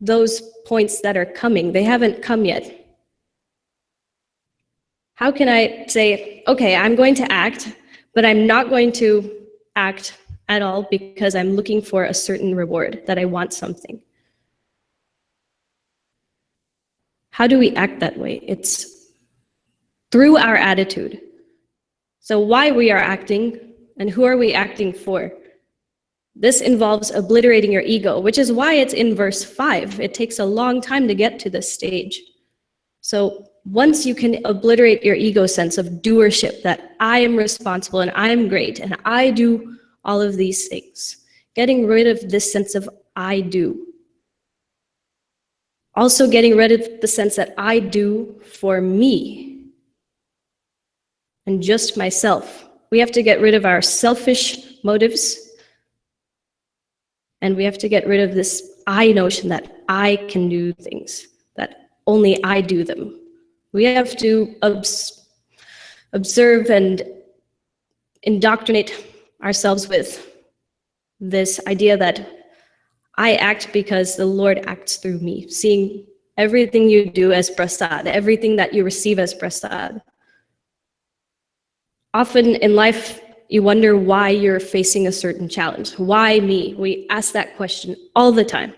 those points that are coming? They haven't come yet. How can I say, okay, I'm going to act, but I'm not going to act at all because I'm looking for a certain reward, that I want something? How do we act that way? It's through our attitude. So why we are acting and who are we acting for? This involves obliterating your ego, which is why it's in verse 5. It takes a long time to get to this stage. So once you can obliterate your ego sense of doership, that I am responsible and I am great and I do all of these things, getting rid of this sense of I do. Also getting rid of the sense that I do for me and just myself. We have to get rid of our selfish motives, and we have to get rid of this I notion that I can do things, that only I do them. We have to observe and indoctrinate ourselves with this idea that I act because the Lord acts through me, seeing everything you do as prasad, everything that you receive as prasad. Often in life, you wonder why you're facing a certain challenge. Why me? We ask that question all the time.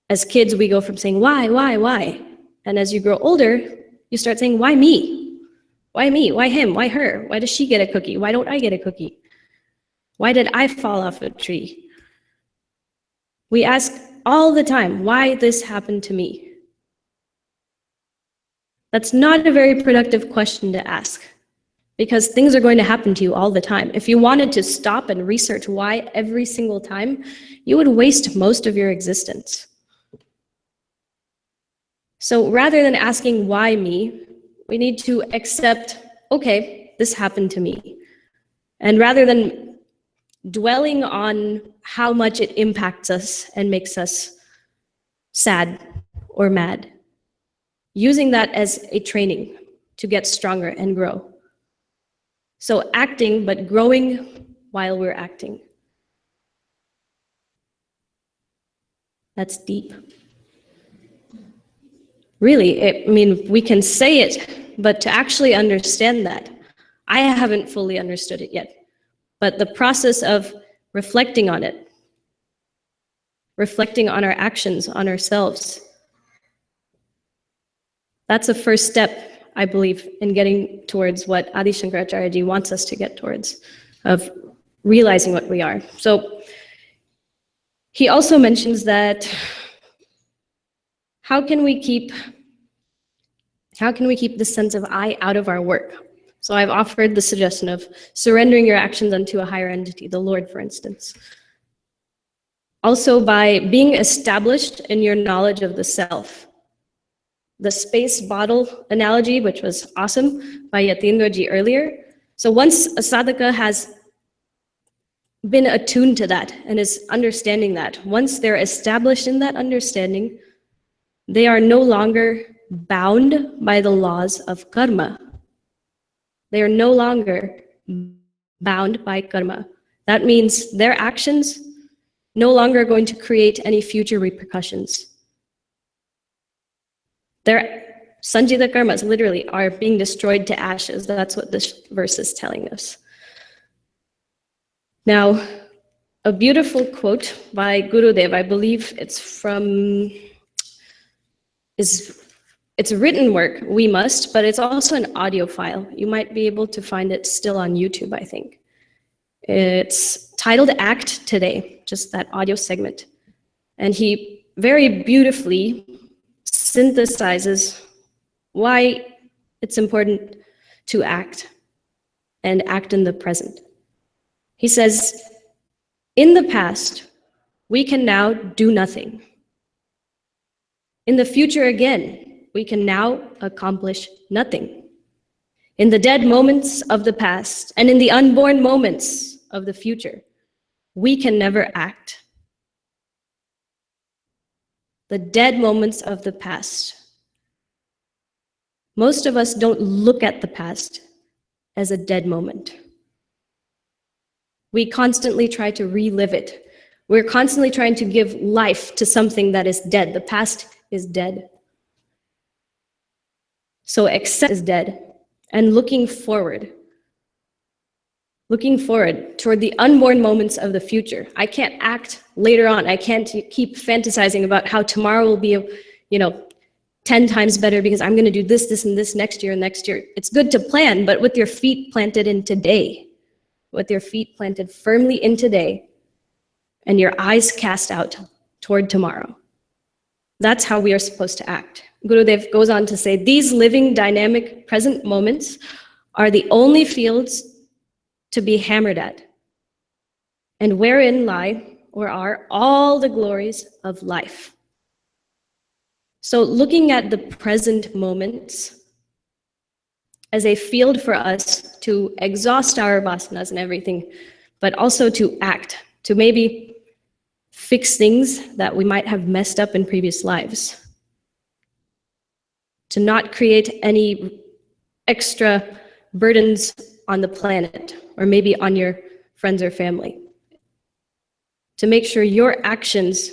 As kids, we go from saying, why? And as you grow older, you start saying, why me? Why me? Why him? Why her? Why does she get a cookie? Why don't I get a cookie? Why did I fall off a tree? We ask all the time why this happened to me. That's not a very productive question to ask, because things are going to happen to you all the time. If you wanted to stop and research why every single time, you would waste most of your existence. So rather than asking why me, we need to accept, okay, this happened to me. And rather than dwelling on how much it impacts us and makes us sad or mad, using that as a training to get stronger and grow. So acting, but growing while we're acting. That's deep. Really, I mean, we can say it, but to actually understand that, I haven't fully understood it yet. But the process of reflecting on it, reflecting on our actions, on ourselves, that's a first step, I believe, in getting towards what Adi Shankaracharya Ji wants us to get towards, of realizing what we are. So he also mentions that how can we keep the sense of I out of our work? So I've offered the suggestion of surrendering your actions unto a higher entity, the Lord, for instance. Also by being established in your knowledge of the self. The space bottle analogy, which was awesome by Yatindra Ji earlier. So once a sadhaka has been attuned to that and is understanding that, once they're established in that understanding, they are no longer bound by the laws of karma. They are no longer bound by karma. That means their actions no longer going to create any future repercussions. Their sanjita karmas literally are being destroyed to ashes. That's what this verse is telling us. Now, a beautiful quote by Gurudev, I believe it's a written work, we must, but it's also an audio file. You might be able to find it still on YouTube, I think. It's titled Act Today, just that audio segment. And he very beautifully synthesizes why it's important to act and act in the present. He says, in the past, we can now do nothing. In the future again, we can now accomplish nothing. In the dead moments of the past and in the unborn moments of the future, we can never act. The dead moments of the past. Most of us don't look at the past as a dead moment. We constantly try to relive it. We're constantly trying to give life to something that is dead. The past is dead. So accept is dead and looking forward toward the unborn moments of the future. I can't act later on. I can't keep fantasizing about how tomorrow will be, 10 times better because I'm going to do this, this, and this next year and next year. It's good to plan, but with your feet planted in today, with your feet planted firmly in today, and your eyes cast out toward tomorrow. That's how we are supposed to act. Gurudev goes on to say, these living, dynamic, present moments are the only fields to be hammered at, and wherein lie or are all the glories of life. So looking at the present moments as a field for us to exhaust our vasanas and everything, but also to act, to maybe fix things that we might have messed up in previous lives, to not create any extra burdens on the planet, or maybe on your friends or family, to make sure your actions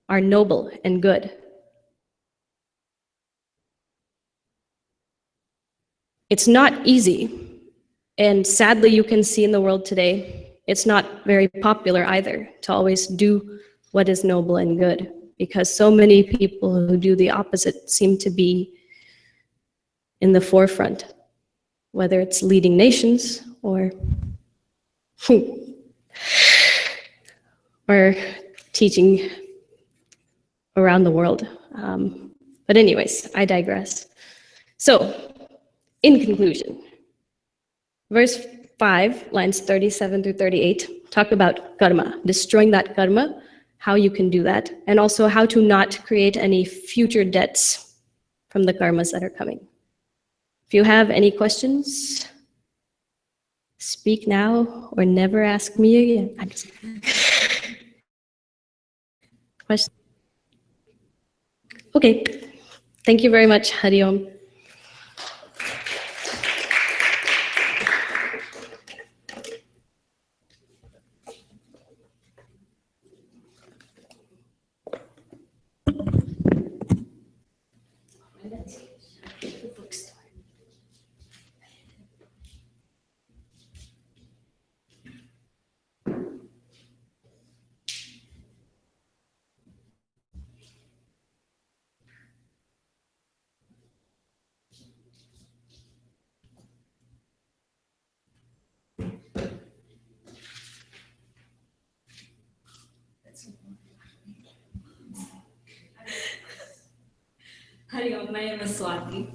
are noble and good. It's not easy, and sadly you can see in the world today, it's not very popular either to always do what is noble and good, because so many people who do the opposite seem to be in the forefront, whether it's leading nations or teaching around the world. But But anyways, I digress. So, in conclusion, verse 5, lines 37 through 38, talk about karma, destroying that karma, how you can do that, and also how to not create any future debts from the karmas that are coming. If you have any questions, speak now or never ask me again. I'm just question. Okay. Thank you very much, Hari Om. Hari Om, my name is Swati.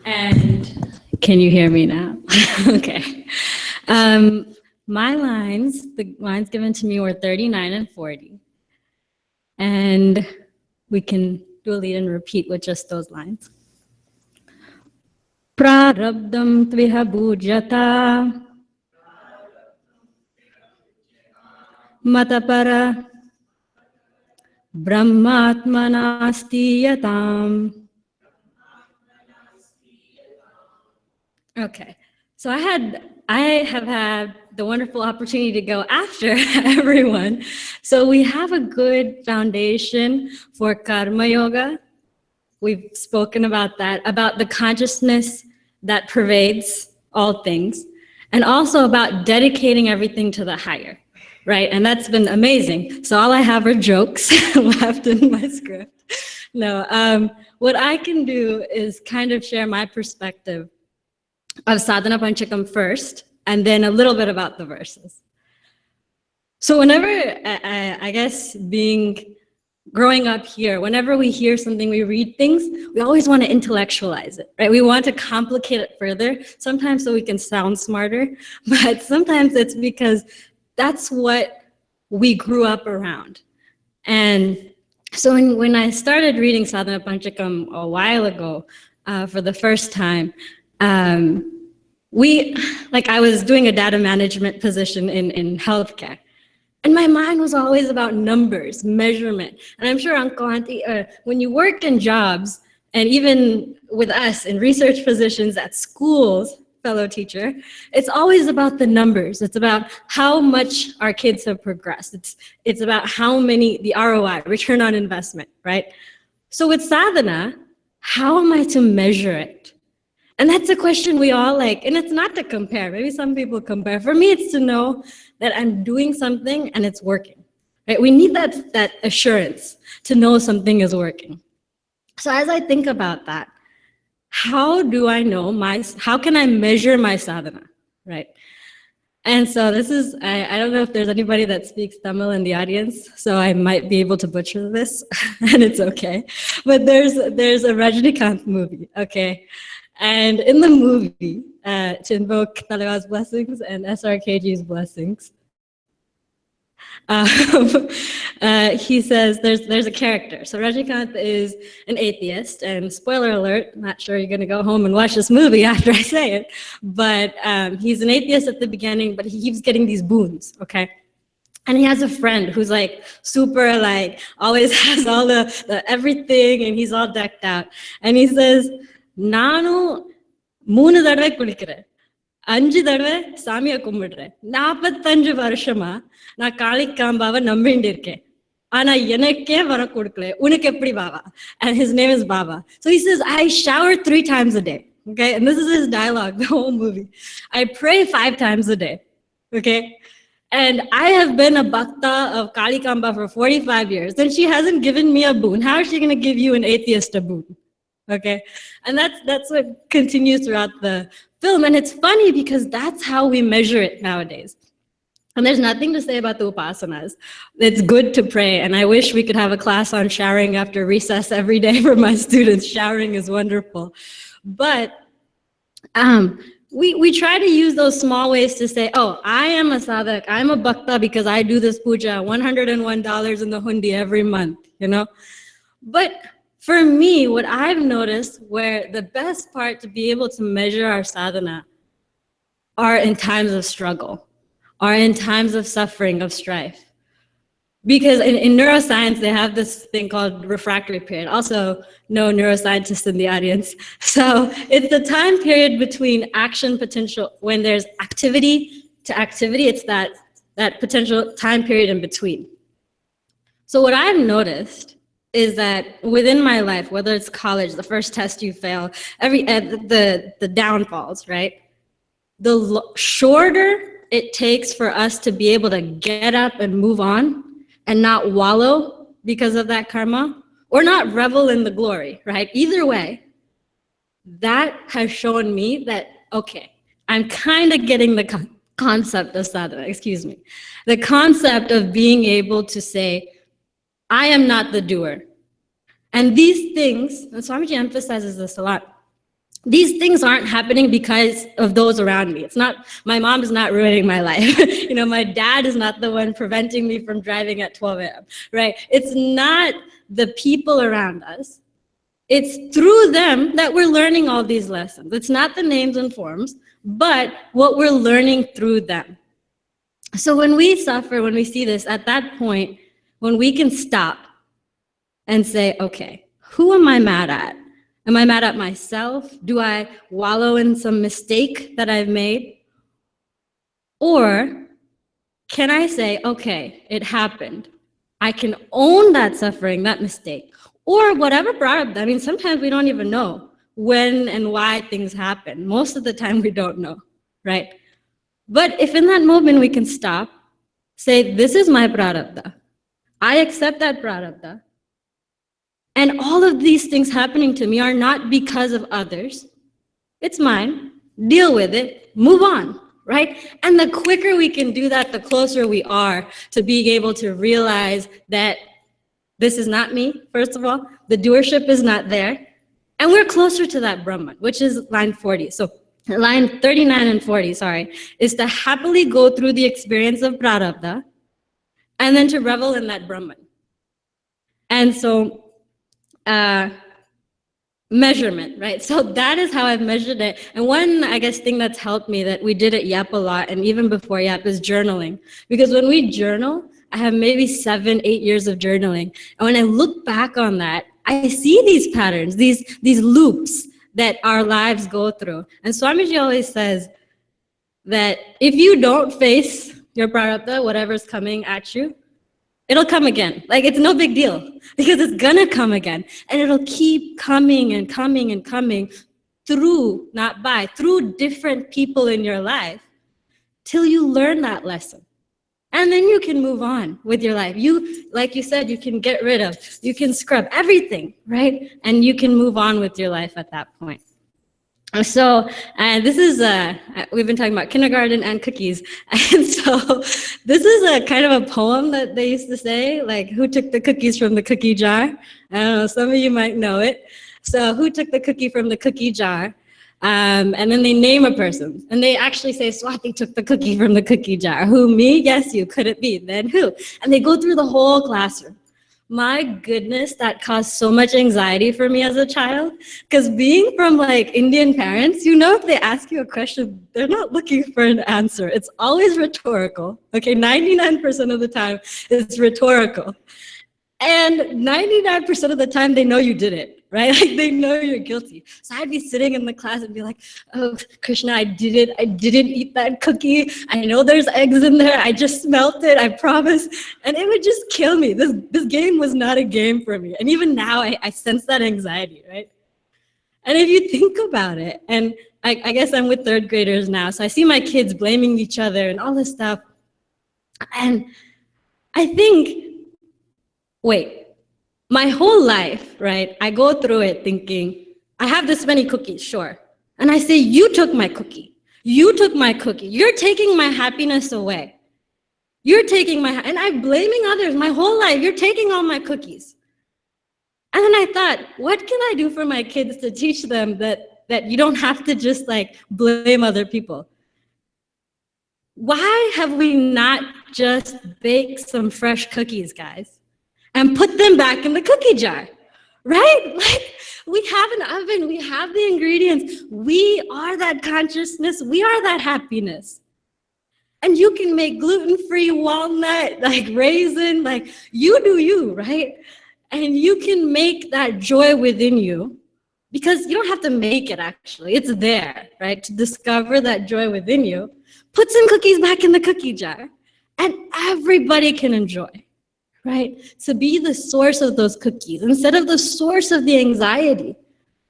And can you hear me now? Okay. My lines, the lines given to me were 39 and 40. And we can do a lead and repeat with just those lines. Prarabdam tviha bhujata matapara brahmatmanasti yatam. Okay, so I have had the wonderful opportunity to go after everyone. So we have a good foundation for karma yoga. We've spoken about that, about the consciousness that pervades all things, and also about dedicating everything to the higher, right? And that's been amazing. So all I have are jokes left in my script. No, what I can do is kind of share my perspective of Sadhana Panchakam first, and then a little bit about the verses. So whenever, I guess growing up here, whenever we hear something, we read things, we always want to intellectualize it, right? We want to complicate it further, sometimes so we can sound smarter, but sometimes it's because that's what we grew up around. And so when I started reading Sadhana Panchakam a while ago for the first time, I was doing a data management position in healthcare. And my mind was always about numbers, measurement. And I'm sure Uncle Auntie, when you work in jobs, and even with us in research positions at schools, fellow teacher, it's always about the numbers. It's about how much our kids have progressed. It's about how many, the ROI, return on investment, right? So with sadhana, how am I to measure it? And that's a question we all like, and it's not to compare. Maybe some people compare. For me, it's to know that I'm doing something and it's working. Right? We need that assurance to know something is working. So as I think about that, how do I know how can I measure my sadhana, right? And so this is, I don't know if there's anybody that speaks Tamil in the audience, so I might be able to butcher this, and it's okay. But there's a Rajinikanth movie, okay? And in the movie, to invoke Talaga's blessings and SRKG's blessings, he says there's a character. So Rajinikanth is an atheist, and spoiler alert, not sure you're gonna go home and watch this movie after I say it, but he's an atheist at the beginning, but he keeps getting these boons, okay? And he has a friend who's like super, like always has all the everything, and he's all decked out. And he says, Nanu 3 தடவை குளிக்கிறேன் 5 தடவை சாமியை கும்பிடுறேன் 45 வருஷமா நான் காளிகாம்பாவை நம்பிட்டு இருக்கேன் ஆனா எனக்கே வர கொடுக்கல உனக்கு எப்படி Baba? And his name is Baba. So he says, I shower 3 times a day, okay? And this is his dialogue, the whole movie. I pray 5 times a day, okay? And I have been a bhakta of Kalikamba for 45 years, and she hasn't given me a boon. How is she going to give you an atheist a boon? Okay, and that's what continues throughout the film, and it's funny because that's how we measure it nowadays. And there's nothing to say about the upasanas. It's good to pray. And I wish we could have a class on showering after recess every day for my students. Showering is wonderful. But we try to use those small ways to say, oh, I am a sadhak, I'm a bhakta because I do this puja, $101 in the hundi every month, you know? But for me, what I've noticed where the best part to be able to measure our sadhana are in times of struggle, are in times of suffering, of strife. Because in neuroscience, they have this thing called refractory period. Also, no neuroscientists in the audience. So it's the time period between action potential, when there's activity to activity, it's that potential time period in between. So what I've noticed is that within my life, whether it's college, the first test you fail, the downfalls, right? The shorter it takes for us to be able to get up and move on, and not wallow because of that karma, or not revel in the glory, right? Either way, that has shown me that, okay, I'm kind of getting the concept of sadhana, excuse me. The concept of being able to say, I am not the doer. And these things, and Swamiji emphasizes this a lot, these things aren't happening because of those around me. It's not, my mom is not ruining my life. You know, my dad is not the one preventing me from driving at 12 a.m., right? It's not the people around us. It's through them that we're learning all these lessons. It's not the names and forms, but what we're learning through them. So when we suffer, when we see this, at that point, when we can stop and say, okay, who am I mad at? Am I mad at myself? Do I wallow in some mistake that I've made? Or can I say, okay, it happened. I can own that suffering, that mistake, or whatever brought up. I mean, sometimes we don't even know when and why things happen. Most of the time we don't know, right? But if in that moment we can stop, say, this is my prarabdha. I accept that prarabdha. And all of these things happening to me are not because of others. It's mine. Deal with it. Move on, right? And the quicker we can do that, the closer we are to being able to realize that this is not me, first of all. The doership is not there. And we're closer to that Brahman, which is line 40. So line 39 and 40, sorry, is to happily go through the experience of prarabdha and then to revel in that Brahman. And so, measurement, right? So that is how I've measured it. And one, I guess, thing that's helped me that we did at YAP a lot, and even before YAP, is journaling. Because when we journal, I have maybe 7, 8 years of journaling. And when I look back on that, I see these patterns, these loops that our lives go through. And Swamiji always says that if you don't face your prarabdha, whatever's coming at you, it'll come again. Like, it's no big deal because it's gonna come again. And it'll keep coming and coming and coming through, not by, through different people in your life till you learn that lesson. And then you can move on with your life. You, like you said, you can get rid of, you can scrub everything, right? And you can move on with your life at that point. So, and this is, we've been talking about kindergarten and cookies. And so this is a kind of a poem that they used to say, like, who took the cookies from the cookie jar? I don't know, some of you might know it. So who took the cookie from the cookie jar? And then they name a person. And they actually say, Swati took the cookie from the cookie jar. Who, me? Yes, you. Could it be? Then who? And they go through the whole classroom. My goodness, that caused so much anxiety for me as a child. Because being from like Indian parents, you know, if they ask you a question, they're not looking for an answer. It's always rhetorical. Okay, 99% of the time, it's rhetorical. And 99% of the time, they know you did it, right? Like, they know you're guilty. So I'd be sitting in the class and be like, oh, Krishna, I did it. I didn't eat that cookie. I know there's eggs in there. I just smelt it, I promise. And it would just kill me. This game was not a game for me. And even now, I sense that anxiety, right? And if you think about it, and I guess I'm with third graders now, so I see my kids blaming each other and all this stuff. And I think, wait, my whole life, right, I go through it thinking, I have this many cookies, sure. And I say, you took my cookie. You took my cookie. You're taking my happiness away. You're taking my, and I'm blaming others my whole life. You're taking all my cookies. And then I thought, what can I do for my kids to teach them that you don't have to just like blame other people? Why have we not just baked some fresh cookies, guys, and put them back in the cookie jar, right? Like, we have an oven, we have the ingredients, we are that consciousness, we are that happiness. And you can make gluten-free walnut, like raisin, like you do you, right? And you can make that joy within you, because you don't have to make it actually, it's there, right? To discover that joy within you, put some cookies back in the cookie jar and everybody can enjoy, right? To be the source of those cookies instead of the source of the anxiety,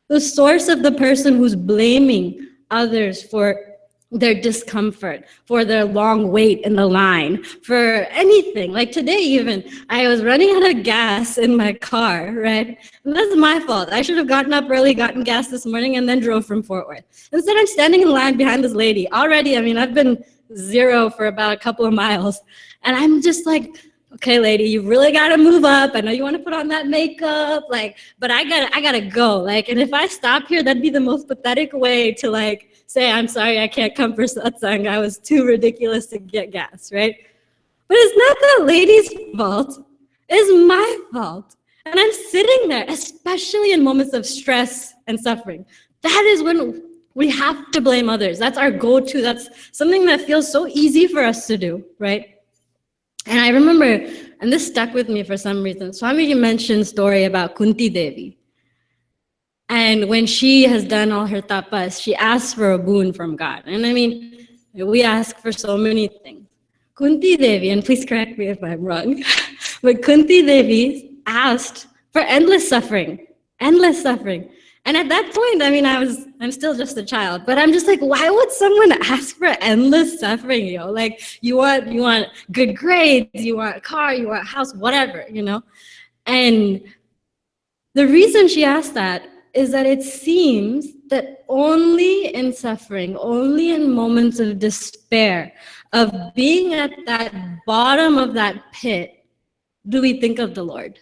the source of the person who's blaming others for their discomfort, for their long wait in the line, for anything. Like today even, I was running out of gas in my car, right? And that's my fault. I should have gotten up early, gotten gas this morning, and then drove from Fort Worth. Instead, I'm standing in line behind this lady. Already, I mean, I've been zero for about a couple of miles. And I'm just like, okay, lady, you really gotta move up. I know you wanna put on that makeup, like, but I gotta go. Like, and if I stop here, that'd be the most pathetic way to like, say, I'm sorry, I can't come for satsang. I was too ridiculous to get gas, right? But it's not the lady's fault, it's my fault. And I'm sitting there, especially in moments of stress and suffering. That is when we have to blame others. That's our go-to. That's something that feels so easy for us to do, right? And I remember, and this stuck with me for some reason, Swamiji mentioned a story about Kunti Devi. And when she has done all her tapas, she asks for a boon from God. And I mean, we ask for so many things. Kunti Devi, and please correct me if I'm wrong, but Kunti Devi asked for endless suffering, endless suffering. And at that point, I mean, I'm still just a child, but I'm just like, why would someone ask for endless suffering, yo? Like, you want good grades, you want a car, you want a house, whatever, you know? And the reason she asked that is that it seems that only in suffering, only in moments of despair, of being at that bottom of that pit, do we think of the Lord,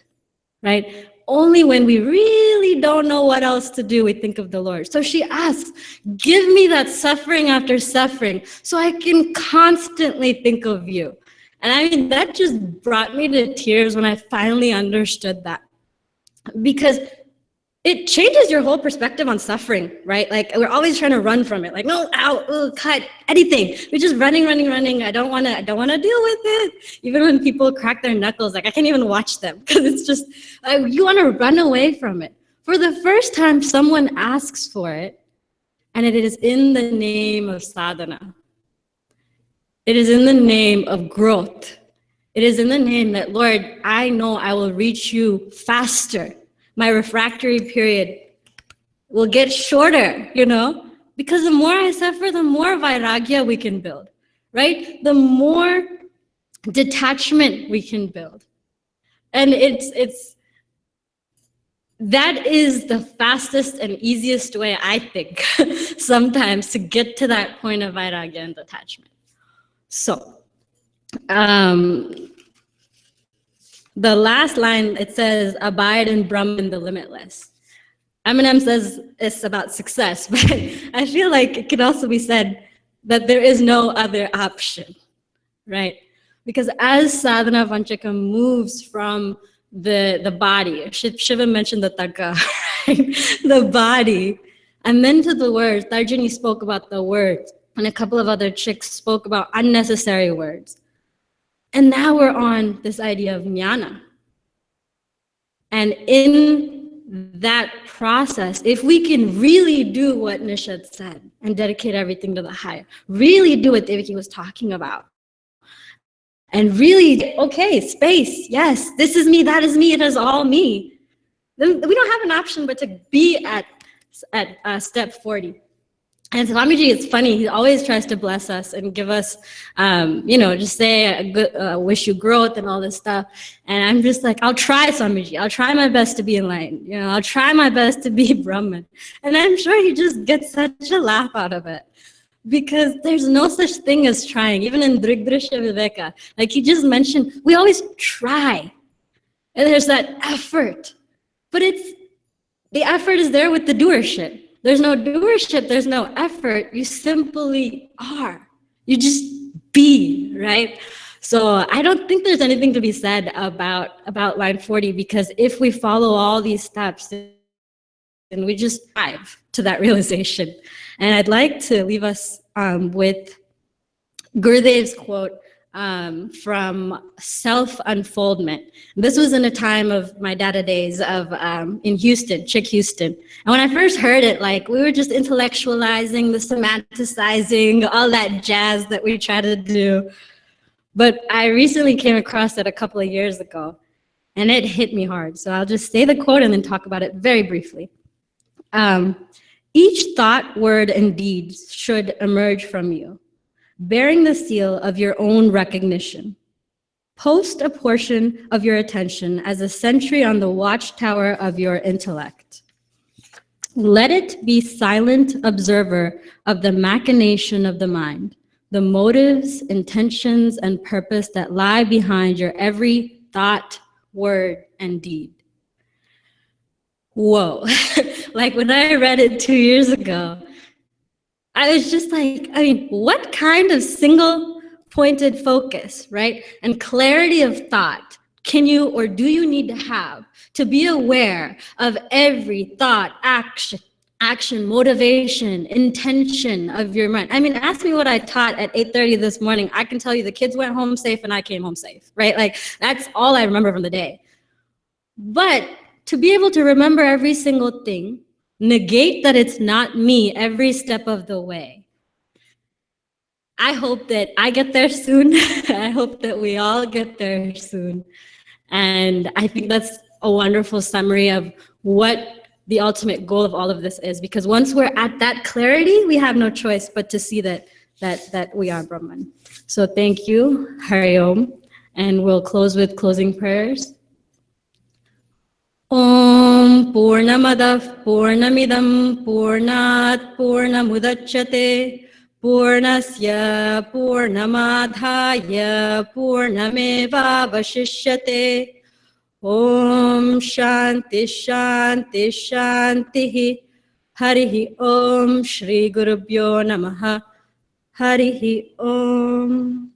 right? Only when we really don't know what else to do, we think of the Lord. So she asks, give me that suffering after suffering so I can constantly think of you. And I mean, that just brought me to tears when I finally understood that. Because it changes your whole perspective on suffering, right? Like, we're always trying to run from it. Like, no, ow, ugh, cut, anything. We're just running. I don't want to deal with it. Even when people crack their knuckles, like, I can't even watch them because it's just, you want to run away from it. For the first time, someone asks for it, and it is in the name of sadhana. It is in the name of growth. It is in the name that, Lord, I know I will reach you faster. My refractory period will get shorter, you know? Because the more I suffer, the more vairagya we can build, right? The more detachment we can build. And that is the fastest and easiest way, I think, sometimes to get to that point of vairagya and detachment. So, the last line, it says, abide in Brahman, the limitless. Eminem says it's about success, but I feel like it could also be said that there is no other option, right? Because as Sadhana Panchakam moves from the body, Shiva mentioned the taka, right? The body, and then to the words. Tarjini spoke about the words, and a couple of other chicks spoke about unnecessary words. And now we're on this idea of jnana. And in that process, if we can really do what Nishad said and dedicate everything to the higher, really do what Devaki was talking about, and really, okay, space, yes, this is me, that is me, it is all me, then we don't have an option but to be at step 40. And Swamiji, it's funny, he always tries to bless us and give us, just say a good, wish you growth and all this stuff. And I'm just like, I'll try, Swamiji. I'll try my best to be enlightened. You know, I'll try my best to be Brahman. And I'm sure he just gets such a laugh out of it. because there's no such thing as trying. Even in Drigdrishya Viveka, like he just mentioned, we always try. And there's that effort. But the effort is there with the doership. There's no doership, there's no effort. You simply are. You just be, right? So I don't think there's anything to be said about line 40, because if we follow all these steps, then we just drive to that realization. And I'd like to leave us with Gurudev's quote from Self-Unfoldment. This was in a time of my data days in Houston, CHYK Houston. And when I first heard it, like we were just intellectualizing, the semanticizing, all that jazz that we try to do. But I recently came across it a couple of years ago, and it hit me hard. So I'll just say the quote and then talk about it very briefly. Each thought, word, and deed should emerge from you, bearing the seal of your own recognition. Post a portion of your attention as a sentry on the watchtower of your intellect. Let it be silent observer of the machination of the mind, the motives, intentions, and purpose that lie behind your every thought, word, and deed. Whoa. Like when I read it 2 years ago, I was just like, I mean, what kind of single pointed focus, right? And clarity of thought can you or do you need to have to be aware of every thought, action, motivation, intention of your mind? I mean, ask me what I taught at 8:30 this morning. I can tell you the kids went home safe and I came home safe, right? Like that's all I remember from the day. But to be able to remember every single thing, negate that it's not me every step of the way. I hope that I get there soon. I hope that we all get there soon. And I think that's a wonderful summary of what the ultimate goal of all of this is, because once we're at that clarity, we have no choice but to see that we are Brahman. So thank you, Hari Om, and we'll close with closing prayers. Om Purnamadav Purnamidam Purnat Purnamudachyate Purnasya Purnamadhaya Purnameva Vashishyate. Om Shanti Shanti Shanti. Harihi Om Shri Gurubhyo Namaha. Harihi Om.